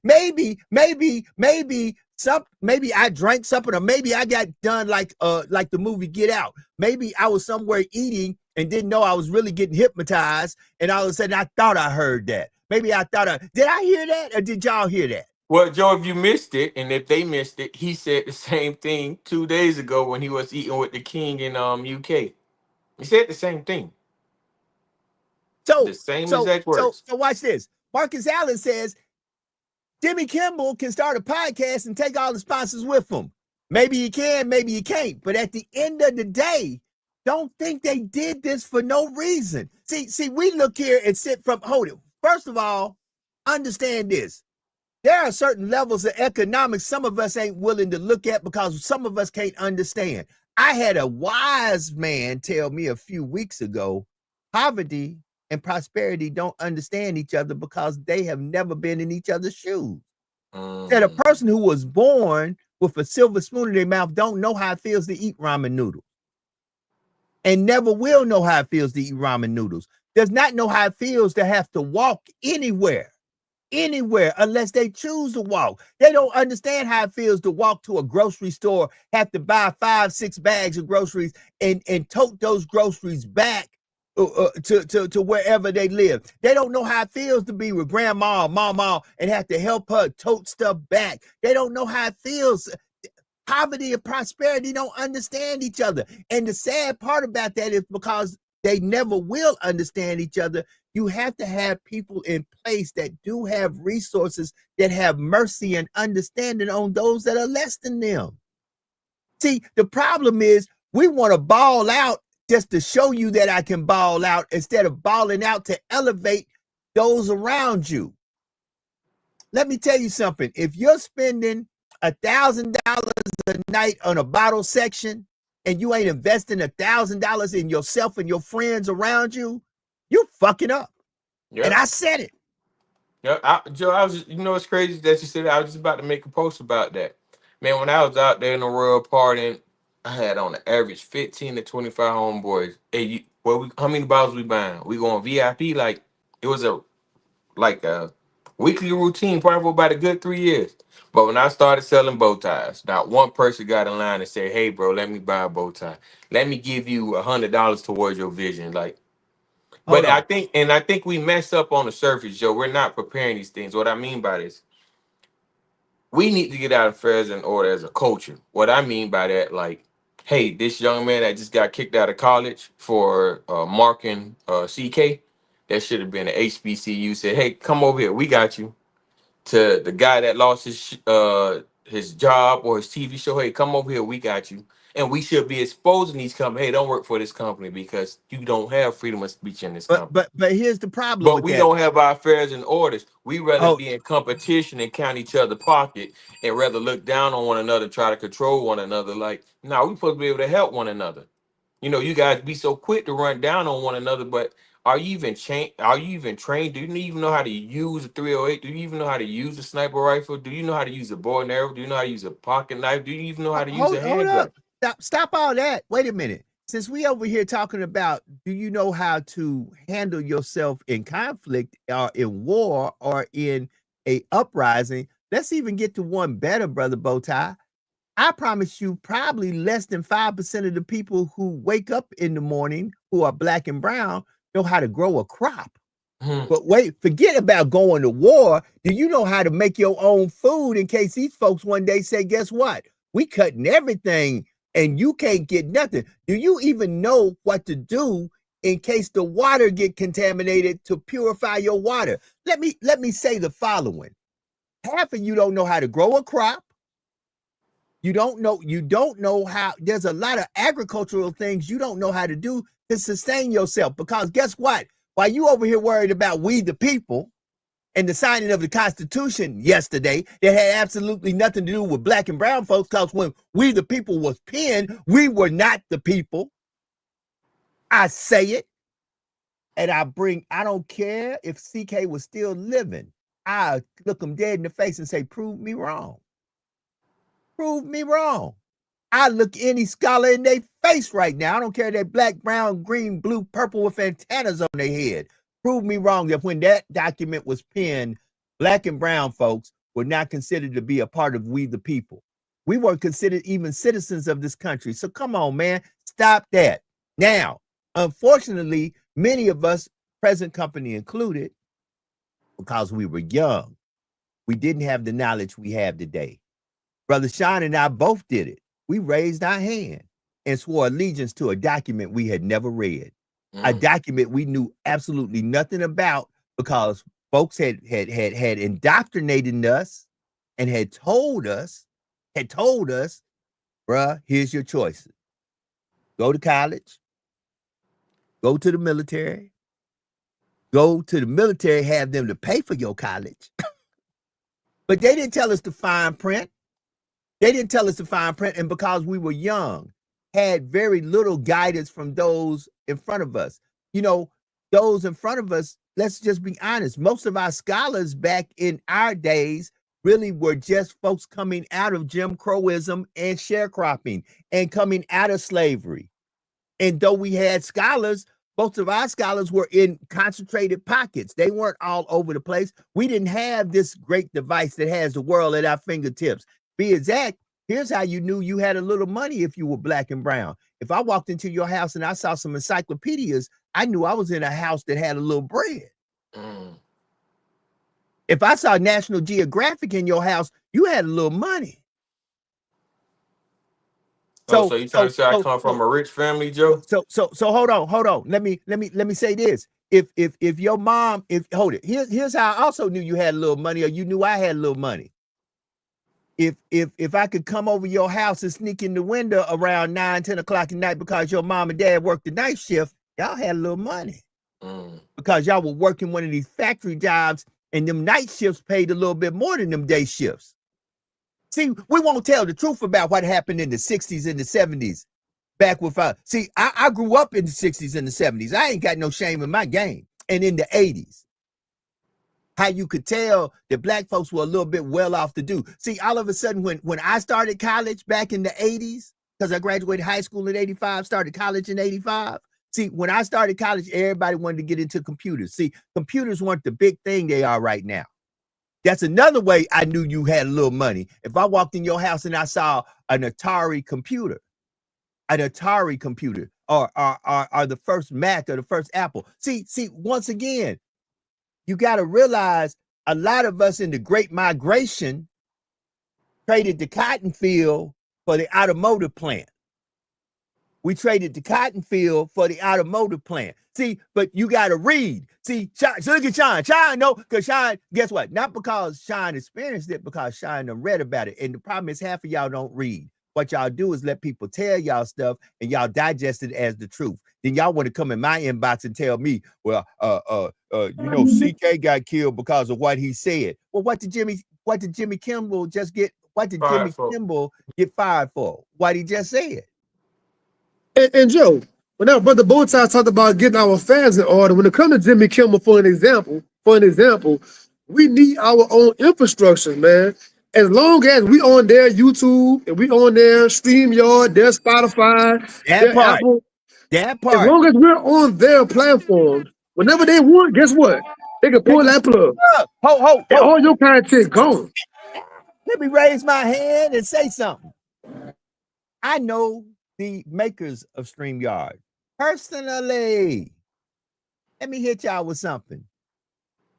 I drank something, or maybe I got done like the movie Get Out. Maybe I was somewhere eating and didn't know I was really getting hypnotized, and all of a sudden I thought I heard that. Maybe I thought did I hear that, or did y'all hear that? Well, Joe, if you missed it, and if they missed it, he said the same thing 2 days ago when he was eating with the king in UK. He said the same thing. So the same exact words. So watch this. Marcus Allen says Jimmy Kimmel can start a podcast and take all the sponsors with him. Maybe he can, maybe he can't. But at the end of the day, don't think they did this for no reason. See, we look here and sit from, hold it. First of all, understand this. There are certain levels of economics some of us ain't willing to look at because some of us can't understand. I had a wise man tell me a few weeks ago, poverty and prosperity don't understand each other because they have never been in each other's shoes. That a person who was born with a silver spoon in their mouth don't know how it feels to eat ramen noodles. and never will know how it feels to eat ramen noodles. Does not know how it feels to have to walk anywhere unless they choose to walk. They don't understand how it feels to walk to a grocery store, have to buy 5-6 bags of groceries and tote those groceries back to wherever they live. They don't know how it feels to be with grandma or mama and have to help her tote stuff back. They don't know how it feels. Poverty and prosperity don't understand each other. And the sad part about that is because they never will understand each other, you have to have people in place that do have resources, that have mercy and understanding on those that are less than them. See, the problem is we want to ball out just to show you that I can ball out instead of balling out to elevate those around you. Let me tell you something. If you're spending $1,000 a night on a bottle section and you ain't investing $1,000 in yourself and your friends around you, you fucking up. Yeah. And I said it. Yeah, Joe, I was just, it's crazy that you said that. I was just about to make a post about that. Man, when I was out there in the world partying, I had on the average 15 to 25 homeboys. Hey, how many bottles we buying? We going VIP? Like, it was a weekly routine, probably for about a good 3 years. But when I started selling bow ties, not one person got in line and said, "Hey, bro, let me buy a bow tie. Let me give you $100 towards your vision." Like, Hold but on. I think we mess up on the surface, Joe. We're not preparing these things. What I mean by this, we need to get our affairs in order as a culture. What I mean by that, like, hey, this young man that just got kicked out of college for marking CK, that should have been an HBCU. Said, "Hey, come over here. We got you." To the guy that lost his job or his TV show, "Hey, come over here. We got you." And we should be exposing these companies. Hey, don't work for this company because you don't have freedom of speech in this company. But here's the problem But with we that. don't have our affairs and orders. We rather Oh, be in competition and count each other pocket and rather look down on one another, try to control one another. Like, no, we supposed to be able to help one another. You guys be so quick to run down on one another, but are you even Are you even trained? Do you even know how to use a 308? Do you even know how to use a sniper rifle? Do you know how to use a bow and arrow? Do you know how to use a pocket knife? Do you even know how to use a hold handgun? up. Stop all that. Wait a minute. Since we over here talking about, do you know how to handle yourself in conflict or in war or in a uprising? Let's even get to one better, brother Bowtie. I promise you, probably less than 5% of the people who wake up in the morning who are black and brown know how to grow a crop. But wait, forget about going to war. Do you know how to make your own food in case these folks one day say, guess what? We cutting everything and you can't get nothing. Do you even know what to do in case the water get contaminated to purify your water? Let me say the following. Half of you don't know how to grow a crop. You don't know how. There's a lot of agricultural things you don't know how to do to sustain yourself, because guess what? While you over here worried about we the people and the signing of the Constitution yesterday that had absolutely nothing to do with black and brown folks, because when we the people was penned, we were not the people. I say it, and I don't care if CK was still living. I look him dead in the face and say, prove me wrong. Prove me wrong. I look any scholar in their face right now. I don't care if they're black, brown, green, blue, purple with antennas on their head. Prove me wrong that when that document was penned, black and brown folks were not considered to be a part of we the people. We weren't considered even citizens of this country. So come on, man, stop that. Now, unfortunately, many of us, present company included, because we were young, we didn't have the knowledge we have today. Brother Sean and I both did it. We raised our hand and swore allegiance to a document we had never read, a document we knew absolutely nothing about, because folks had indoctrinated us and had told us, bruh, here's your choices. Go to college, go to the military, have them to pay for your college. But they didn't tell us the fine print. And because we were young, had very little guidance from those in front of us. Those in front of us, let's just be honest, most of our scholars back in our days really were just folks coming out of Jim Crowism and sharecropping and coming out of slavery. And though we had scholars, most of our scholars were in concentrated pockets. They weren't all over the place. We didn't have this great device that has the world at our fingertips. Be exact, here's how you knew you had a little money if you were black and brown. If I walked into your house and I saw some encyclopedias, I knew I was in a house that had a little bread. If I saw National Geographic in your house, you had a little money. So you trying to say I come from a rich family, Joe? So hold on. Let me say this. If your mom, hold it. Here's how I also knew you had a little money, or you knew I had a little money. If I could come over your house and sneak in the window around 9-10 o'clock at night because your mom and dad worked the night shift, y'all had a little money. Because y'all were working one of these factory jobs, and them night shifts paid a little bit more than them day shifts. See, we won't tell the truth about what happened in the 60s and the 70s. Back with I grew up in the 60s and the 70s. I ain't got no shame in my game. And in the 80s, how you could tell that black folks were a little bit well off to do. See, all of a sudden, when I started college back in the 80s, because I graduated high school in 85, started college in 85. See, when I started college, everybody wanted to get into computers. See, computers weren't the big thing they are right now. That's another way I knew you had a little money. If I walked in your house and I saw an Atari computer, or the first Mac or the first Apple. See, once again, you got to realize a lot of us in the Great Migration traded the cotton field for the automotive plant. We traded the cotton field for the automotive plant. See, but you got to read. See, so look at Sean. Sean, no, because Sean, guess what? Not because Sean experienced it, because Sean done read about it. And the problem is half of y'all don't read. What y'all do is let people tell y'all stuff and y'all digest it as the truth. Then y'all want to come in my inbox and tell me, well, CK got killed because of what he said. Well, what did Jimmy Kimmel just get? What did Jimmy Kimmel get fired for? What he just said. And Joe, when our brother Bowtie talked about getting our fans in order, when it comes to Jimmy Kimmel, for an example, we need our own infrastructure, man. As long as we on their YouTube and we on their StreamYard, their Spotify, their Apple, that part. as long as we're on their platforms, whenever they want, guess what? They can pull that plug. Ho. All your content gone. Let me raise my hand and say something. I know the makers of StreamYard personally. Let me hit y'all with something.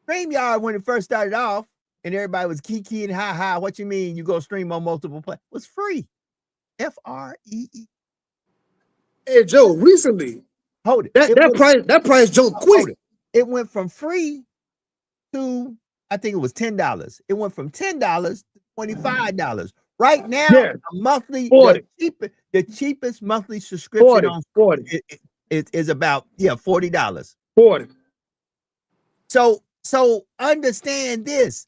StreamYard, when it first started off, and everybody was kiki and ha. What you mean you go stream on multiple platforms? Was free. FREE. Hey Joe, recently, hold it. That price jumped quick. It went from free to, I think it was $10. It went from $10 to $25. Right now, the cheapest monthly subscription on 40 is about $40. 40. So understand this.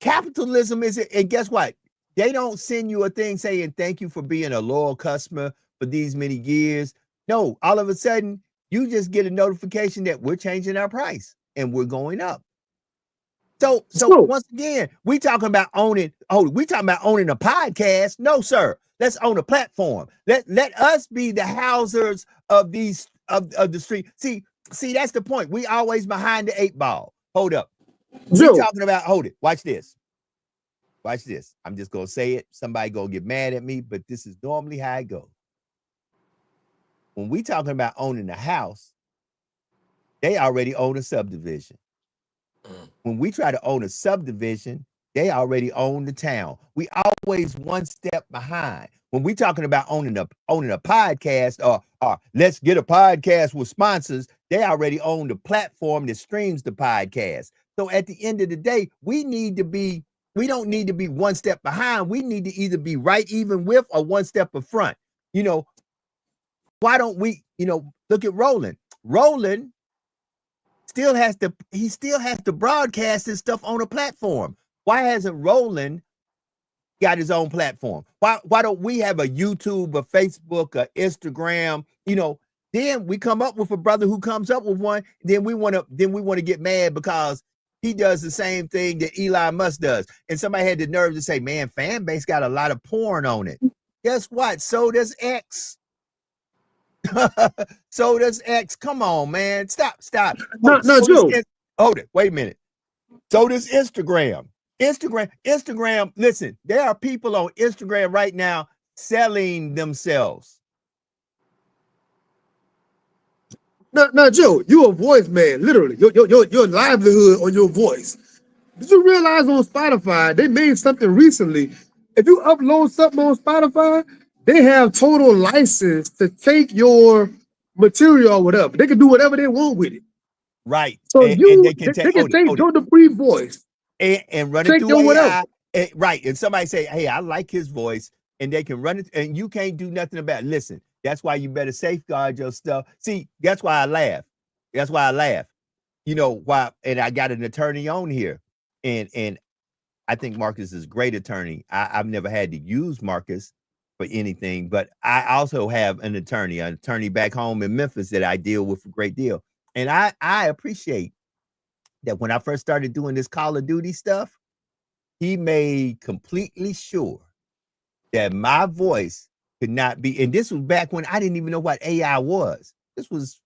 Capitalism is, and guess what? They don't send you a thing saying thank you for being a loyal customer for these many years. No, all of a sudden you just get a notification that we're changing our price and we're going up. So once again, we talking about owning. Oh, we talking about owning a podcast? No, sir. Let's own a platform. Let us be the housers of these of the street. See, that's the point. We always behind the 8 ball. Hold up. We're talking about, hold it. Watch this. I'm just gonna say it. Somebody gonna get mad at me, but this is normally how it goes. When we talking about owning a house, they already own a subdivision. When we try to own a subdivision, they already own the town. We always one step behind. When we talking about owning a podcast, or let's get a podcast with sponsors, they already own the platform that streams the podcast. So at the end of the day, we don't need to be one step behind. We need to either be right even with or one step in front. Why don't we, look at Roland. Roland still has to broadcast his stuff on a platform. Why hasn't Roland got his own platform? Why don't we have a YouTube, a Facebook, a Instagram? Then we come up with a brother who comes up with one. Then we want to get mad because he does the same thing that Elon Musk does. And somebody had the nerve to say, man, fan base got a lot of porn on it. Guess what? So does X. So does X. Come on, man. Stop. No, Joe. Hold it. Wait a minute. So does Instagram. Instagram. Listen, there are people on Instagram right now selling themselves. No, Joe. You a voice man, literally. Your livelihood on your voice. Did you realize on Spotify they made something recently? If you upload something on Spotify, they have total license to take your material or whatever. They can do whatever they want with it. Right. So and they can take Joe Dupree voice and run it through AI. Right. And somebody say, hey, I like his voice, and they can run it, and you can't do nothing about it. Listen, that's why you better safeguard your stuff. See, that's why I laugh. You know why? And I got an attorney on here, and I think Marcus is a great attorney. I've never had to use Marcus for anything, but I also have an attorney back home in Memphis that I deal with a great deal. And I appreciate that when I first started doing this Call of Duty stuff, he made completely sure that my voice could not be, and this was back when I didn't even know what AI was. This was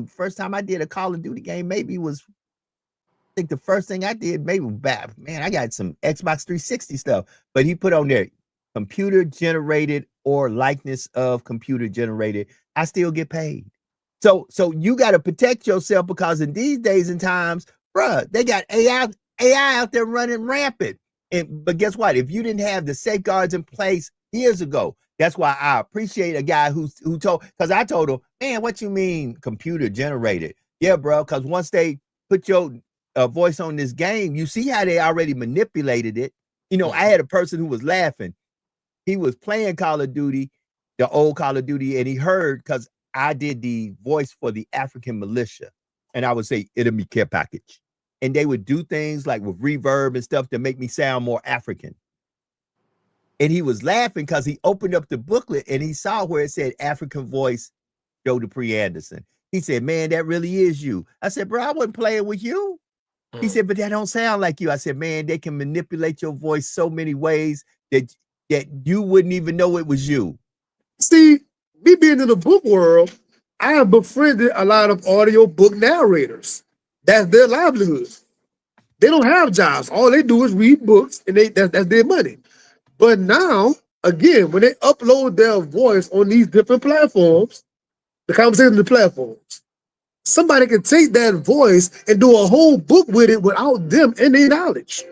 first time I did a Call of Duty game, maybe was, I think the first thing I did, maybe back, man, I got some Xbox 360 stuff, but he put on there computer generated or likeness of computer generated. I still get paid. So you got to protect yourself, because in these days and times, bruh, they got AI out there running rampant. But guess what? If you didn't have the safeguards in place years ago, that's why I appreciate a guy who told, because I told him, man, what you mean computer generated? Yeah, bro, because once they put your voice on this game, you see how they already manipulated it. You know, I had a person who was laughing. He was playing Call of Duty, the old Call of Duty, and he heard, because I did the voice for the African militia, and I would say enemy care package, and they would do things like with reverb and stuff to make me sound more African. And he was laughing because he opened up the booklet and he saw where it said African voice, Joe Dupree Anderson. He said, man, that really is you. I said, bro, I wasn't playing with you. He said, but that don't sound like you. I said, man, they can manipulate your voice so many ways that you wouldn't even know it was you. See, me being in the book world, I have befriended a lot of audio book narrators. That's their livelihood. They don't have jobs. All they do is read books, and that's their money. But now, again, when they upload their voice on these different platforms, the conversation of the platforms, somebody can take that voice and do a whole book with it without them and their knowledge.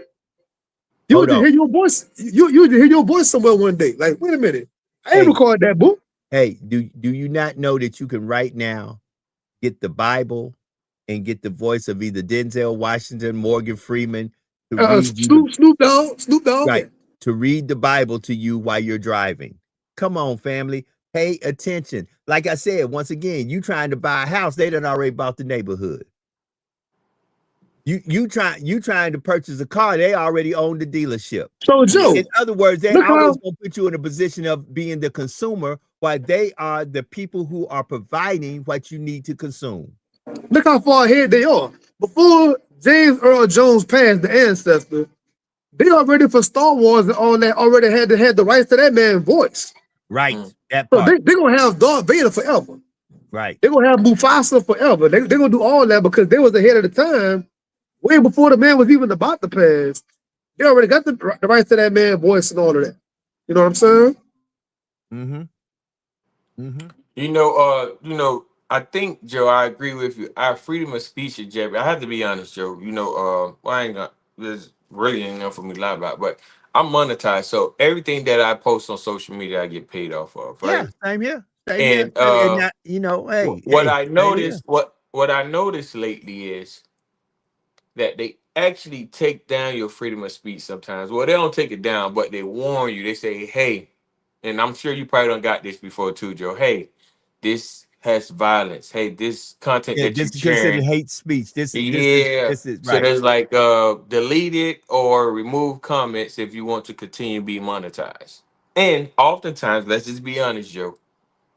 You would hear your voice. You hear your voice somewhere one day. Like, wait a minute, I ain't recorded that book. Hey, do you not know that you can right now get the Bible and get the voice of either Denzel Washington, Morgan Freeman, to read Snoop Dogg, right? To read the Bible to you while you're driving. Come on, family, pay attention. Like I said, once again, you trying to buy a house, they done already bought the neighborhood. You trying to purchase a car, they already own the dealership. So Joe, in other words, they always gonna put you in a position of being the consumer, while they are the people who are providing what you need to consume. Look how far ahead they are. Before James Earl Jones passed, the ancestor, they already for Star Wars and all that already had the rights to that man's voice. Right. That part. So they're gonna have Darth Vader forever. Right. They're gonna have Mufasa forever. They're gonna do all that because they was ahead of the time, way before the man was even about to pass. They already got the rights to that man's voice and all of that. You know what I'm saying? You know, I think, Joe, I agree with you. Our freedom of speech is Jeffrey. I have to be honest, Joe. You know, I ain't got, there's really ain't enough for me to lie about, but I'm monetized. So everything that I post on social media, I get paid off of. Right? Yeah, same here. And not, you know, what I noticed, what I noticed lately is that they actually take down your freedom of speech sometimes. Well, they don't take it down, but they warn you. They say, hey, and I'm sure you probably done got this before too, Joe. Hey, this has violence. Hey, this content that this you're sharing, hate speech. This is right. So there's like delete it or remove comments if you want to continue to be monetized. And oftentimes, let's just be honest, Joe.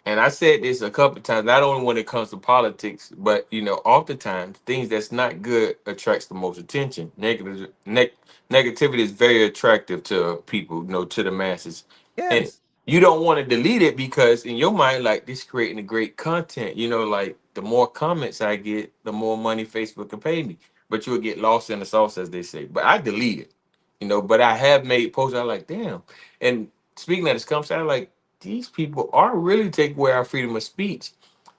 And I said this a couple of times, not only when it comes to politics, but you know, oftentimes things that's not good attracts the most attention. Negativity is very attractive to people, you know, to the masses. Yes. you don't want to delete it because in your mind, like this creating a great content, you know, like the more comments I get, the more money Facebook can pay me. But you'll get lost in the sauce, as they say. But I delete it, you know. But I have made posts. I'm like, damn. And speaking of this conversation, I'm like, these people are really taking away our freedom of speech.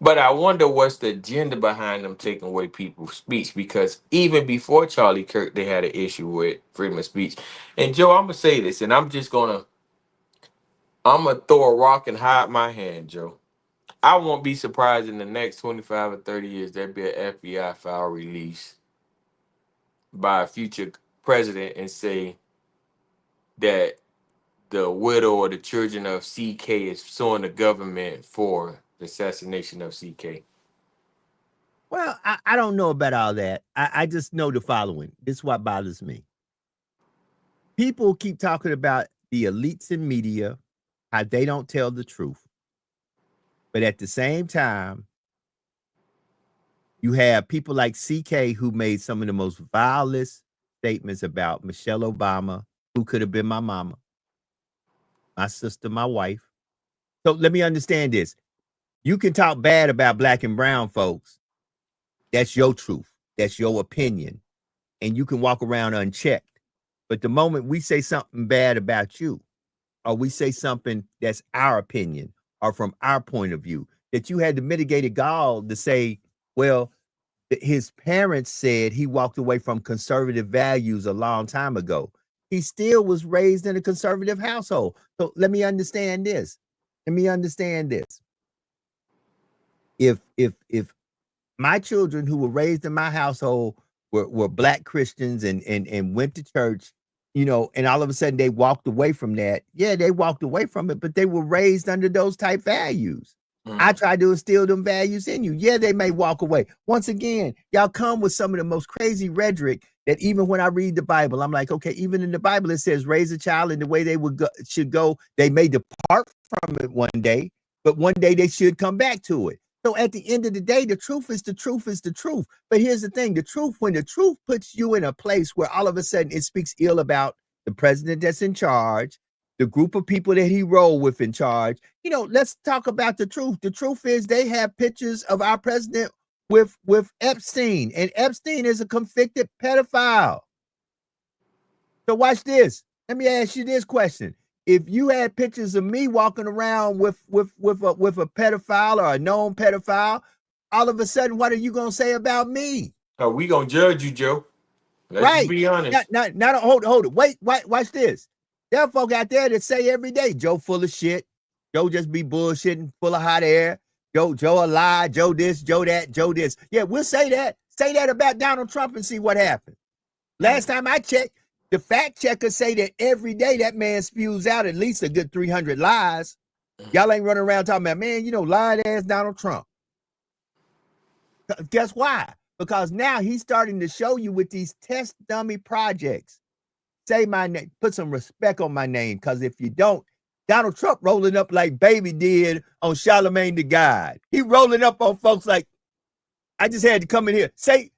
But I wonder what's the agenda behind them taking away people's speech, because even before Charlie Kirk, they had an issue with freedom of speech. And Joe, I'm gonna say this, and I'm gonna throw a rock and hide my hand, Joe. I won't be surprised in the next 25 or 30 years there'll be an FBI file release by a future president and say that the widow or the children of CK is suing the government for the assassination of CK. Well, I don't know about all that. I just know the following. This is what bothers me. People keep talking about the elites in media, how they don't tell the truth. But at the same time, you have people like CK who made some of the most vilest statements about Michelle Obama, who could have been my mama, my sister, my wife. So let me understand this. You can talk bad about black and brown folks. That's your truth. That's your opinion. And you can walk around unchecked. But the moment we say something bad about you, or we say something that's our opinion or from our point of view, that you had the mitigated gall to say, well, his parents said he walked away from conservative values a long time ago. He still was raised in a conservative household. So let me understand this. If my children who were raised in my household were black Christians and went to church, you know, and all of a sudden they walked away from that. Yeah, they walked away from it, but they were raised under those type values. I tried to instill them values in you. Yeah, they may walk away. Once again, y'all come with some of the most crazy rhetoric that even when I read the Bible, I'm like, okay, even in the Bible, it says raise a child in the way they should go. They may depart from it one day, but one day they should come back to it. So at the end of the day, the truth is the truth is the truth. But here's the thing, the truth, when the truth puts you in a place where all of a sudden it speaks ill about the president that's in charge, the group of people that he rolled with in charge, you know, let's talk about the truth. The truth is they have pictures of our president with Epstein, and Epstein is a convicted pedophile. So watch this. Let me ask you this question. If you had pictures of me walking around with a pedophile or a known pedophile, all of a sudden, what are you gonna say about me? Oh, we gonna judge you, Joe. Let's Right. just be honest. Now, hold it. Wait, watch this. There are folk out there that say every day, Joe full of shit. Joe just be bullshitting, full of hot air. Joe a lie. Joe this, Joe that, Joe this. Yeah, we'll say that. Say that about Donald Trump and see what happens. Last time I checked, the fact checkers say that every day that man spews out at least a good 300 lies. Y'all ain't running around talking about, man, you know, lying ass Donald Trump. Guess why? Because now he's starting to show you with these test dummy projects. Say my name, put some respect on my name, because if you don't, Donald Trump rolling up like Baby did on Charlemagne the God. He rolling up on folks like, I just had to come in here. Say,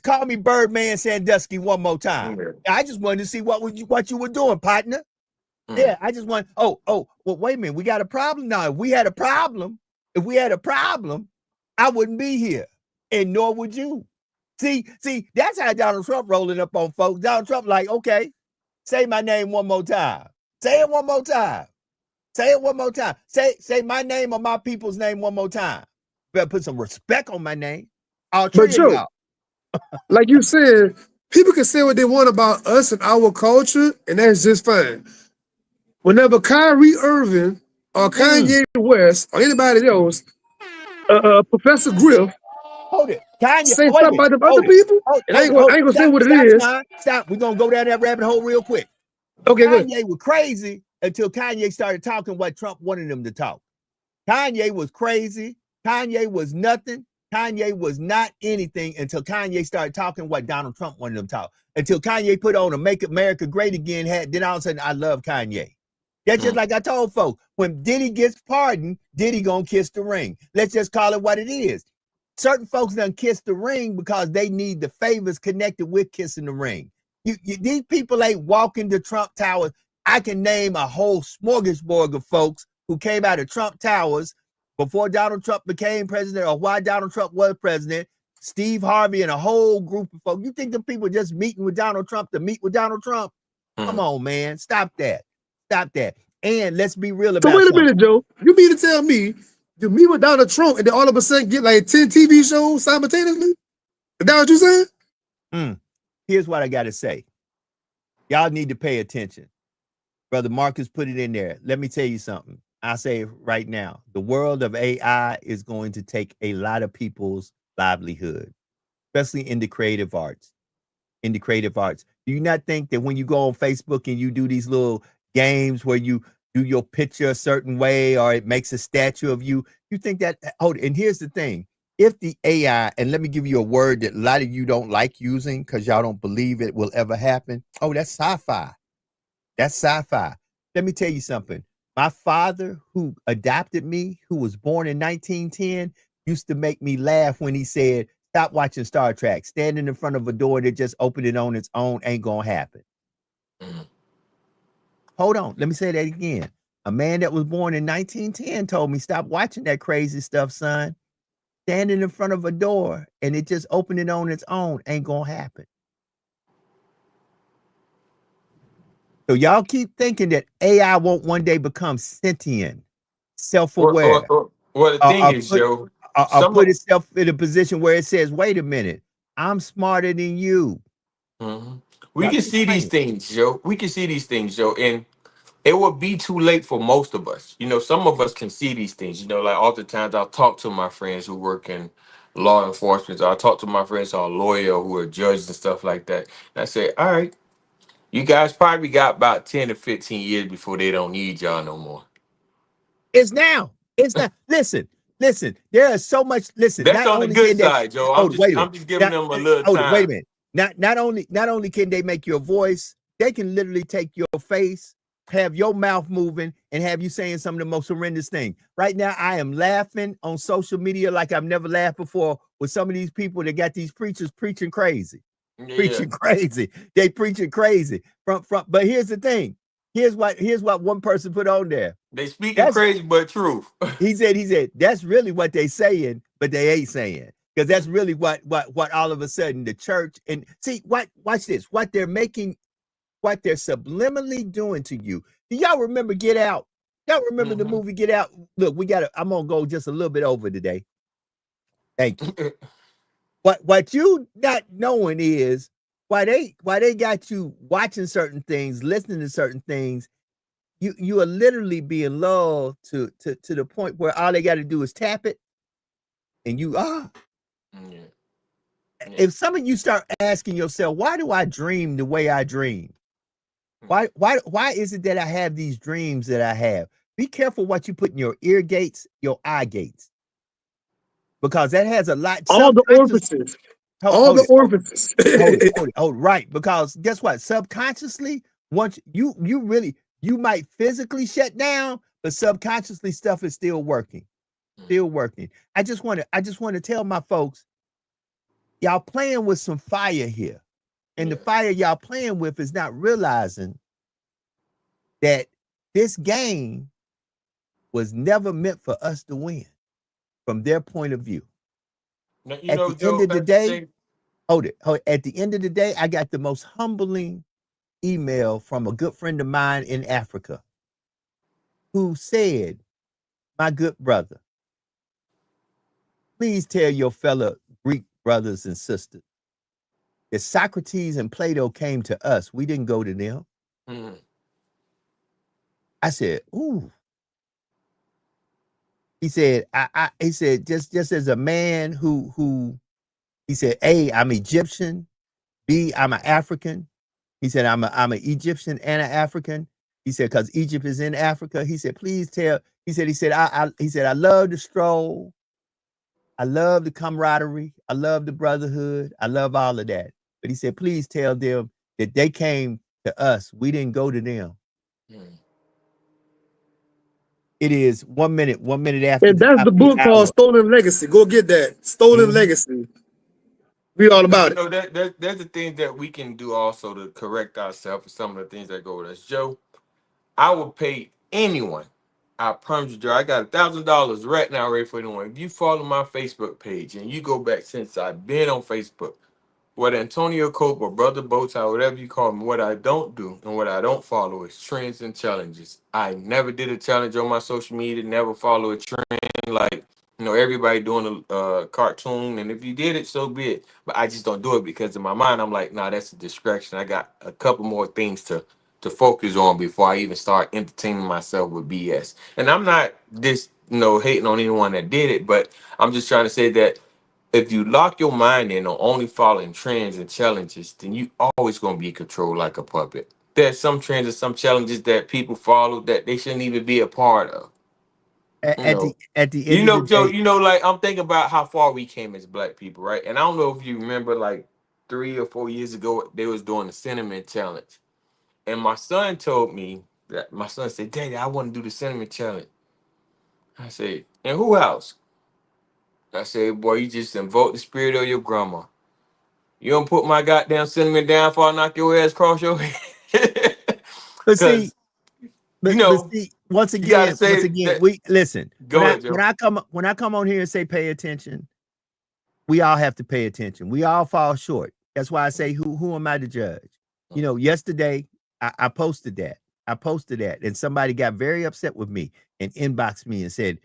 call me Birdman Sandusky one more time. I just wanted to see what you were doing, partner. Yeah, I just want, well, wait a minute. We got a problem now. If we had a problem, I wouldn't be here, and nor would you. See, that's how Donald Trump rolling up on folks. Donald Trump like, okay, say my name one more time. Say it one more time. Say it one more time. Say my name or my people's name one more time. Better put some respect on my name. All three But of Joe, y'all. like you said, people can say what they want about us and our culture, and that's just fine. Whenever Kyrie Irving or Kanye West or anybody else, Professor Griff, Hold it. Kanye, say wait a something minute. about the other people, and I ain't gonna say what it is. Stop. We're gonna go down that rabbit hole real quick. Okay, good. Kanye was crazy until Kanye started talking what Trump wanted him to talk. Kanye was crazy. Kanye was nothing. Kanye was not anything until Kanye started talking what Donald Trump wanted him to talk. Until Kanye put on a Make America Great Again hat, then all of a sudden I love Kanye. That's just like I told folks. When Diddy gets pardoned, Diddy gonna kiss the ring. Let's just call it what it is. Certain folks done kiss the ring because they need the favors connected with kissing the ring. These people ain't walking the Trump Tower. I can name a whole smorgasbord of folks who came out of Trump Towers before Donald Trump became president or while Donald Trump was president. Steve Harvey and a whole group of folks. You think the people just meeting with Donald Trump to meet with Donald Trump? Come on, man. Stop that. Stop that. And let's be real about So wait a something. minute, Joe. You mean to tell me you meet with Donald Trump and then all of a sudden get like 10 TV shows simultaneously? Is that what you saying? Here's what I got to say. Y'all need to pay attention. Brother Marcus put it in there. Let me tell you something. I say right now, the world of AI is going to take a lot of people's livelihood, especially in the creative arts. In the creative arts. Do you not think that when you go on Facebook and you do these little games where you do your picture a certain way or it makes a statue of you, you think that, and here's the thing. If the AI, and let me give you a word that a lot of you don't like using because y'all don't believe it will ever happen. Oh, that's sci-fi. That's sci-fi. Let me tell you something. My father, who adopted me, who was born in 1910, used to make me laugh when he said, stop watching Star Trek. Standing in front of a door that just opened it on its own ain't gonna happen. Hold on. Let me say that again. A man that was born in 1910 told me, stop watching that crazy stuff, son. Standing in front of a door and it just opened it on its own ain't gonna happen. So y'all keep thinking that AI won't one day become sentient, self-aware. Well, the thing is, Joe, put itself in a position where it says, wait a minute, I'm smarter than you. We can see these things, Joe. We can see these things, Joe. And it would be too late for most of us. You know, some of us can see these things. You know, like oftentimes I'll talk to my friends who work in law enforcement. I'll talk to my friends who are lawyer, who are judges and stuff like that. And I say, all right, you guys probably got about 10 to 15 years before they don't need y'all no more. It's now. It's not. Listen. There is so much. Listen. That's on the good side, Joe. I'm just giving them a little time. Wait a minute. Not only can they make your voice, they can literally take your face, have your mouth moving, and have you saying some of the most horrendous things. Right now, I am laughing on social media like I've never laughed before with some of these people that got these preachers preaching crazy. Yeah. Preaching crazy. They preaching crazy. But here's the thing. Here's what one person put on there. They speaking crazy, but truth. he said, that's really what they saying, but they ain't saying. Because that's really what all of a sudden the church, and see, watch this, what they're subliminally doing to you. Do y'all remember Get Out? Y'all remember the movie Get Out? Look, I'm gonna go just a little bit over today. Thank you. What you not knowing is why they got you watching certain things, listening to certain things. You are literally being lulled to the point where all they got to do is tap it, and you are. Yeah. If some of you start asking yourself, why do I dream the way I dream? Why is it that I have these dreams that I have? Be careful what you put in your ear gates, your eye gates, because that has a lot. All the orifices. All the orifices. Right. Because guess what? Subconsciously, once you might physically shut down, but subconsciously stuff is still working. Still working. I just want to tell my folks, y'all playing with some fire here. And the fire y'all playing with is not realizing that this game was never meant for us to win from their point of view. Now, at the end of the day, at the end of the day, I got the most humbling email from a good friend of mine in Africa who said, my good brother, please tell your fellow Greek brothers and sisters that Socrates and Plato came to us. We didn't go to them. I said, ooh. He said, he said, just as a man who he said, A, I'm Egyptian, B, I'm an African. He said, I'm an Egyptian and an African. He said, because Egypt is in Africa. He said, please tell. He said, I love the stroll. I love the camaraderie. I love the brotherhood. I love all of that. But he said, please tell them that they came to us. We didn't go to them. It is 1 minute after. And that's the book called Stolen Legacy. Go get that. Stolen Legacy. We all about it. There's the things that we can do also to correct ourselves for some of the things that go with us. Joe, I would pay anyone. I promise you, Joe, I got $1,000 right now ready for anyone. If you follow my Facebook page and you go back since I've been on Facebook, what Antonio Cope or Brother Bowtie, whatever you call me, what I don't do and what I don't follow is trends and challenges. I never did a challenge on my social media, never follow a trend like everybody doing a cartoon. And if you did it, so be it. But I just don't do it because in my mind, I'm like, nah, that's a distraction. I got a couple more things to focus on before I even start entertaining myself with BS. And I'm not just hating on anyone that did it, but I'm just trying to say that if you lock your mind in on only following trends and challenges, then you always gonna be controlled like a puppet. There's some trends and some challenges that people follow that they shouldn't even be a part of. You know, At the end of the Joe, day, like I'm thinking about how far we came as black people, right? And I don't know if you remember, like 3 or 4 years ago, they was doing the cinnamon challenge. And my son told me that my son said, Daddy, I want to do the cinnamon challenge. I said, and who else? I said, boy, you just invoke the spirit of your grandma. You don't put my goddamn cinnamon down before I knock your ass across your head. but see, Because, but see, once you gotta again, say that. we listen. Go ahead, Joe. When I come on here and say pay attention, we all have to pay attention. We all fall short. That's why I say, who am I to judge? Yesterday I posted that. And somebody got very upset with me and inboxed me and said,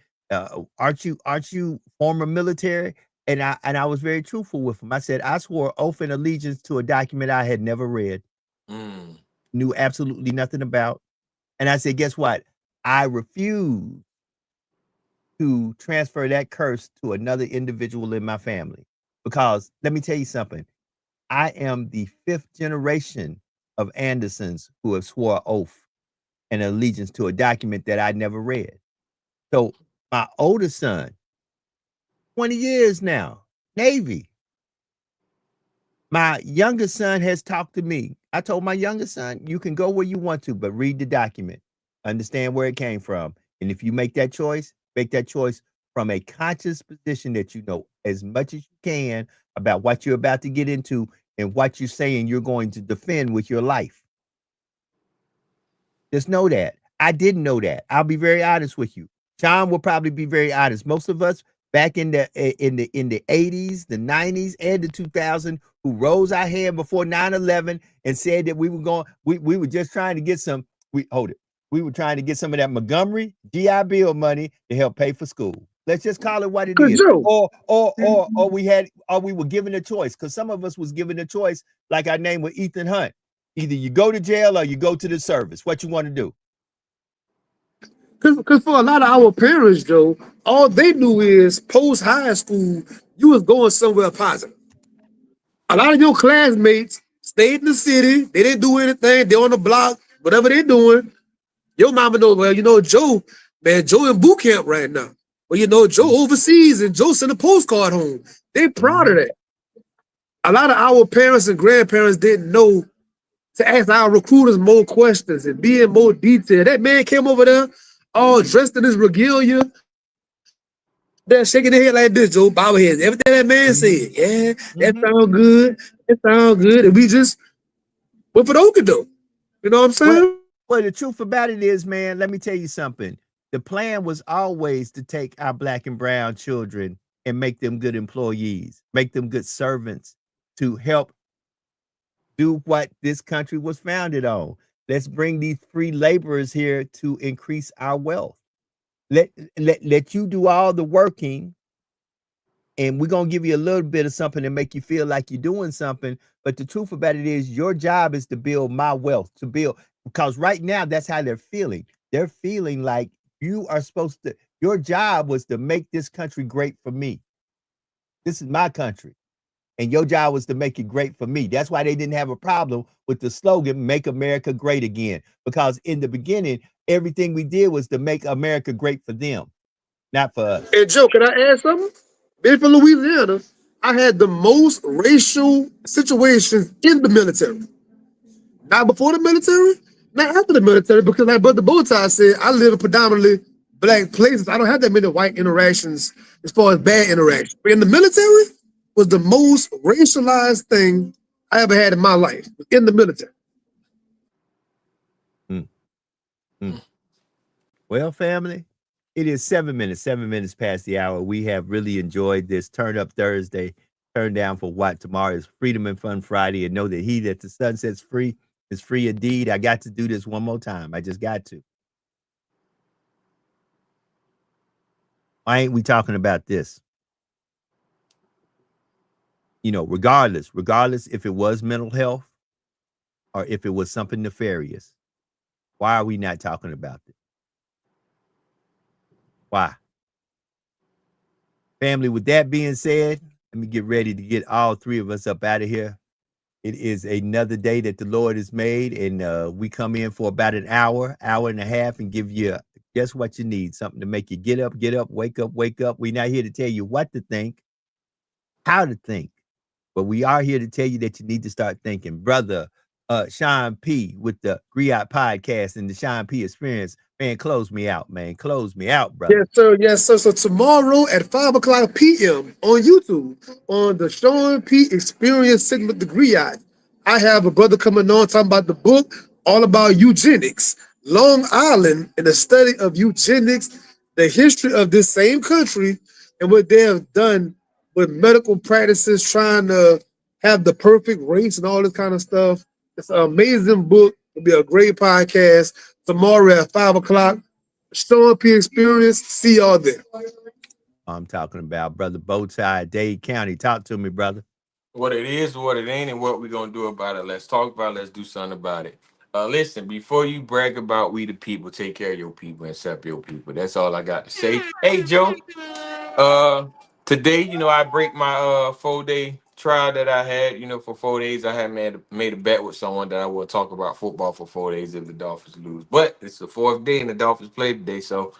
aren't you former military? And I was very truthful with him. I said, I swore oath and allegiance to a document I had never read, knew absolutely nothing about. And I said, guess what? I refuse to transfer that curse to another individual in my family. Because let me tell you something. I am the 5th generation of Andersons who have swore oath and allegiance to a document that I never read. So my oldest son, 20 years now, Navy. My youngest son has talked to me. I told my youngest son, you can go where you want to, but read the document, understand where it came from. And if you make that choice from a conscious position that you know as much as you can about what you're about to get into and what you're saying you're going to defend with your life. Just know that. I didn't know that. I'll be very honest with you. Sean will probably be very honest. Most of us back in the 80s, the 90s, and the 2000s who rose our hand before 9/11 and said that we were just trying to get some, we were trying to get some of that Montgomery GI Bill money to help pay for school. Let's just call it what it is. Joe. Or we were given a choice, because some of us was given a choice, like our name with Ethan Hunt. Either you go to jail or you go to the service. What you want to do? Because for a lot of our parents, Joe, all they knew is post high school, you was going somewhere positive. A lot of your classmates stayed in the city. They didn't do anything. They on the block, whatever they're doing. Your mama knows, well, Joe in boot camp right now. Well, Joe overseas and Joe sent a postcard home. They proud of that. A lot of our parents and grandparents didn't know to ask our recruiters more questions and be in more detail. That man came over there all dressed in his regalia. They're shaking their head like this, Joe, bow heads. Everything that man said, yeah, that sounds good. That sounds good. And we just went for the okadoke. You know what I'm saying? Well, the truth about it is, man, let me tell you something. The plan was always to take our black and brown children and make them good employees, make them good servants to help do what this country was founded on. Let's bring these free laborers here to increase our wealth. Let you do all the working, and we're going to give you a little bit of something to make you feel like you're doing something. But the truth about it is your job is to build my wealth, because right now that's how they're feeling. They're feeling like you are supposed to, your job was to make this country great for me. This is my country. And your job was to make it great for me. That's why they didn't have a problem with the slogan, Make America Great Again. Because in the beginning, everything we did was to make America great for them, not for us. And Joe, can I add something? Being from Louisiana, I had the most racial situations in the military. Not before the military, not after the military, because like Brother Bowtie said, I live in predominantly black places. I don't have that many white interactions as far as bad interactions. But in the military was the most racialized thing I ever had in my life, in the military. Well, family, it is 7 minutes past the hour. We have really enjoyed this Turn Up Thursday, Turn Down for What. Tomorrow is Freedom and Fun Friday. And know that he that the sun sets free is free indeed. I got to do this one more time. I just got to. Why ain't we talking about this? You know, regardless if it was mental health or if it was something nefarious, why are we not talking about this? Why? Family, with that being said, let me get ready to get all three of us up out of here. It is another day that the Lord has made, and we come in for about an hour and a half and give you just what you need, something to make you get up, wake up. We're not here to tell you what to think, how to think, but we are here to tell you that you need to start thinking. Brother Sean P. with the Griot Podcast and the Sean P. Experience. Man, close me out, man. Close me out, brother. Yes, sir. Yes, sir. So tomorrow at 5:00 p.m. on YouTube, on the Sean P. Experience sitting with the Griot, I have a brother coming on talking about the book all about eugenics, Long Island, and the study of eugenics, the history of this same country, and what they have done with medical practices, trying to have the perfect race and all this kind of stuff. It's an amazing book. It'll be a great podcast tomorrow at 5:00. Sean P. Experience. See y'all there. I'm talking about brother Bowtie, Dade County. Talk to me, brother. What it is, what it ain't, and what we're gonna do about it. Let's talk about it. Let's do something about it. Listen, before you brag about we the people, take care of your people and accept your people. That's all I got to say. Hey, Joe. Today, I break my 4-day trial that I had. For 4 days, I had made a bet with someone that I will talk about football for 4 days if the Dolphins lose. But it's the 4th day and the Dolphins play today, so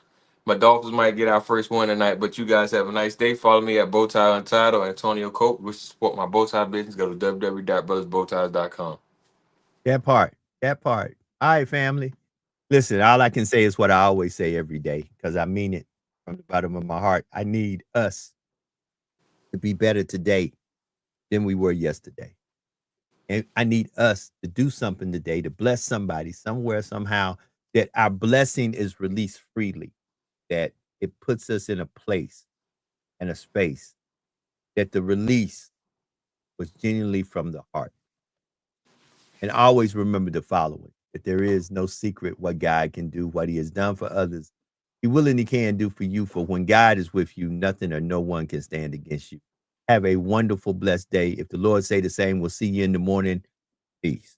my Dolphins might get our first win tonight. But you guys have a nice day. Follow me at Bowtie Untitled or Antonio Cope. Wish to support my bowtie business. Go to www.brothersbowties.com. That part. All right, family. Listen, all I can say is what I always say every day, because I mean it from the bottom of my heart. I need us to be better today than we were yesterday. And I need us to do something today to bless somebody somewhere, somehow, that our blessing is released freely, that it puts us in a place and a space that the release was genuinely from the heart. And always remember the following, that there is no secret what God can do, what he has done for others. He will and he can do for you. For when God is with you, nothing or no one can stand against you. Have a wonderful, blessed day. If the Lord say the same, we'll see you in the morning. Peace.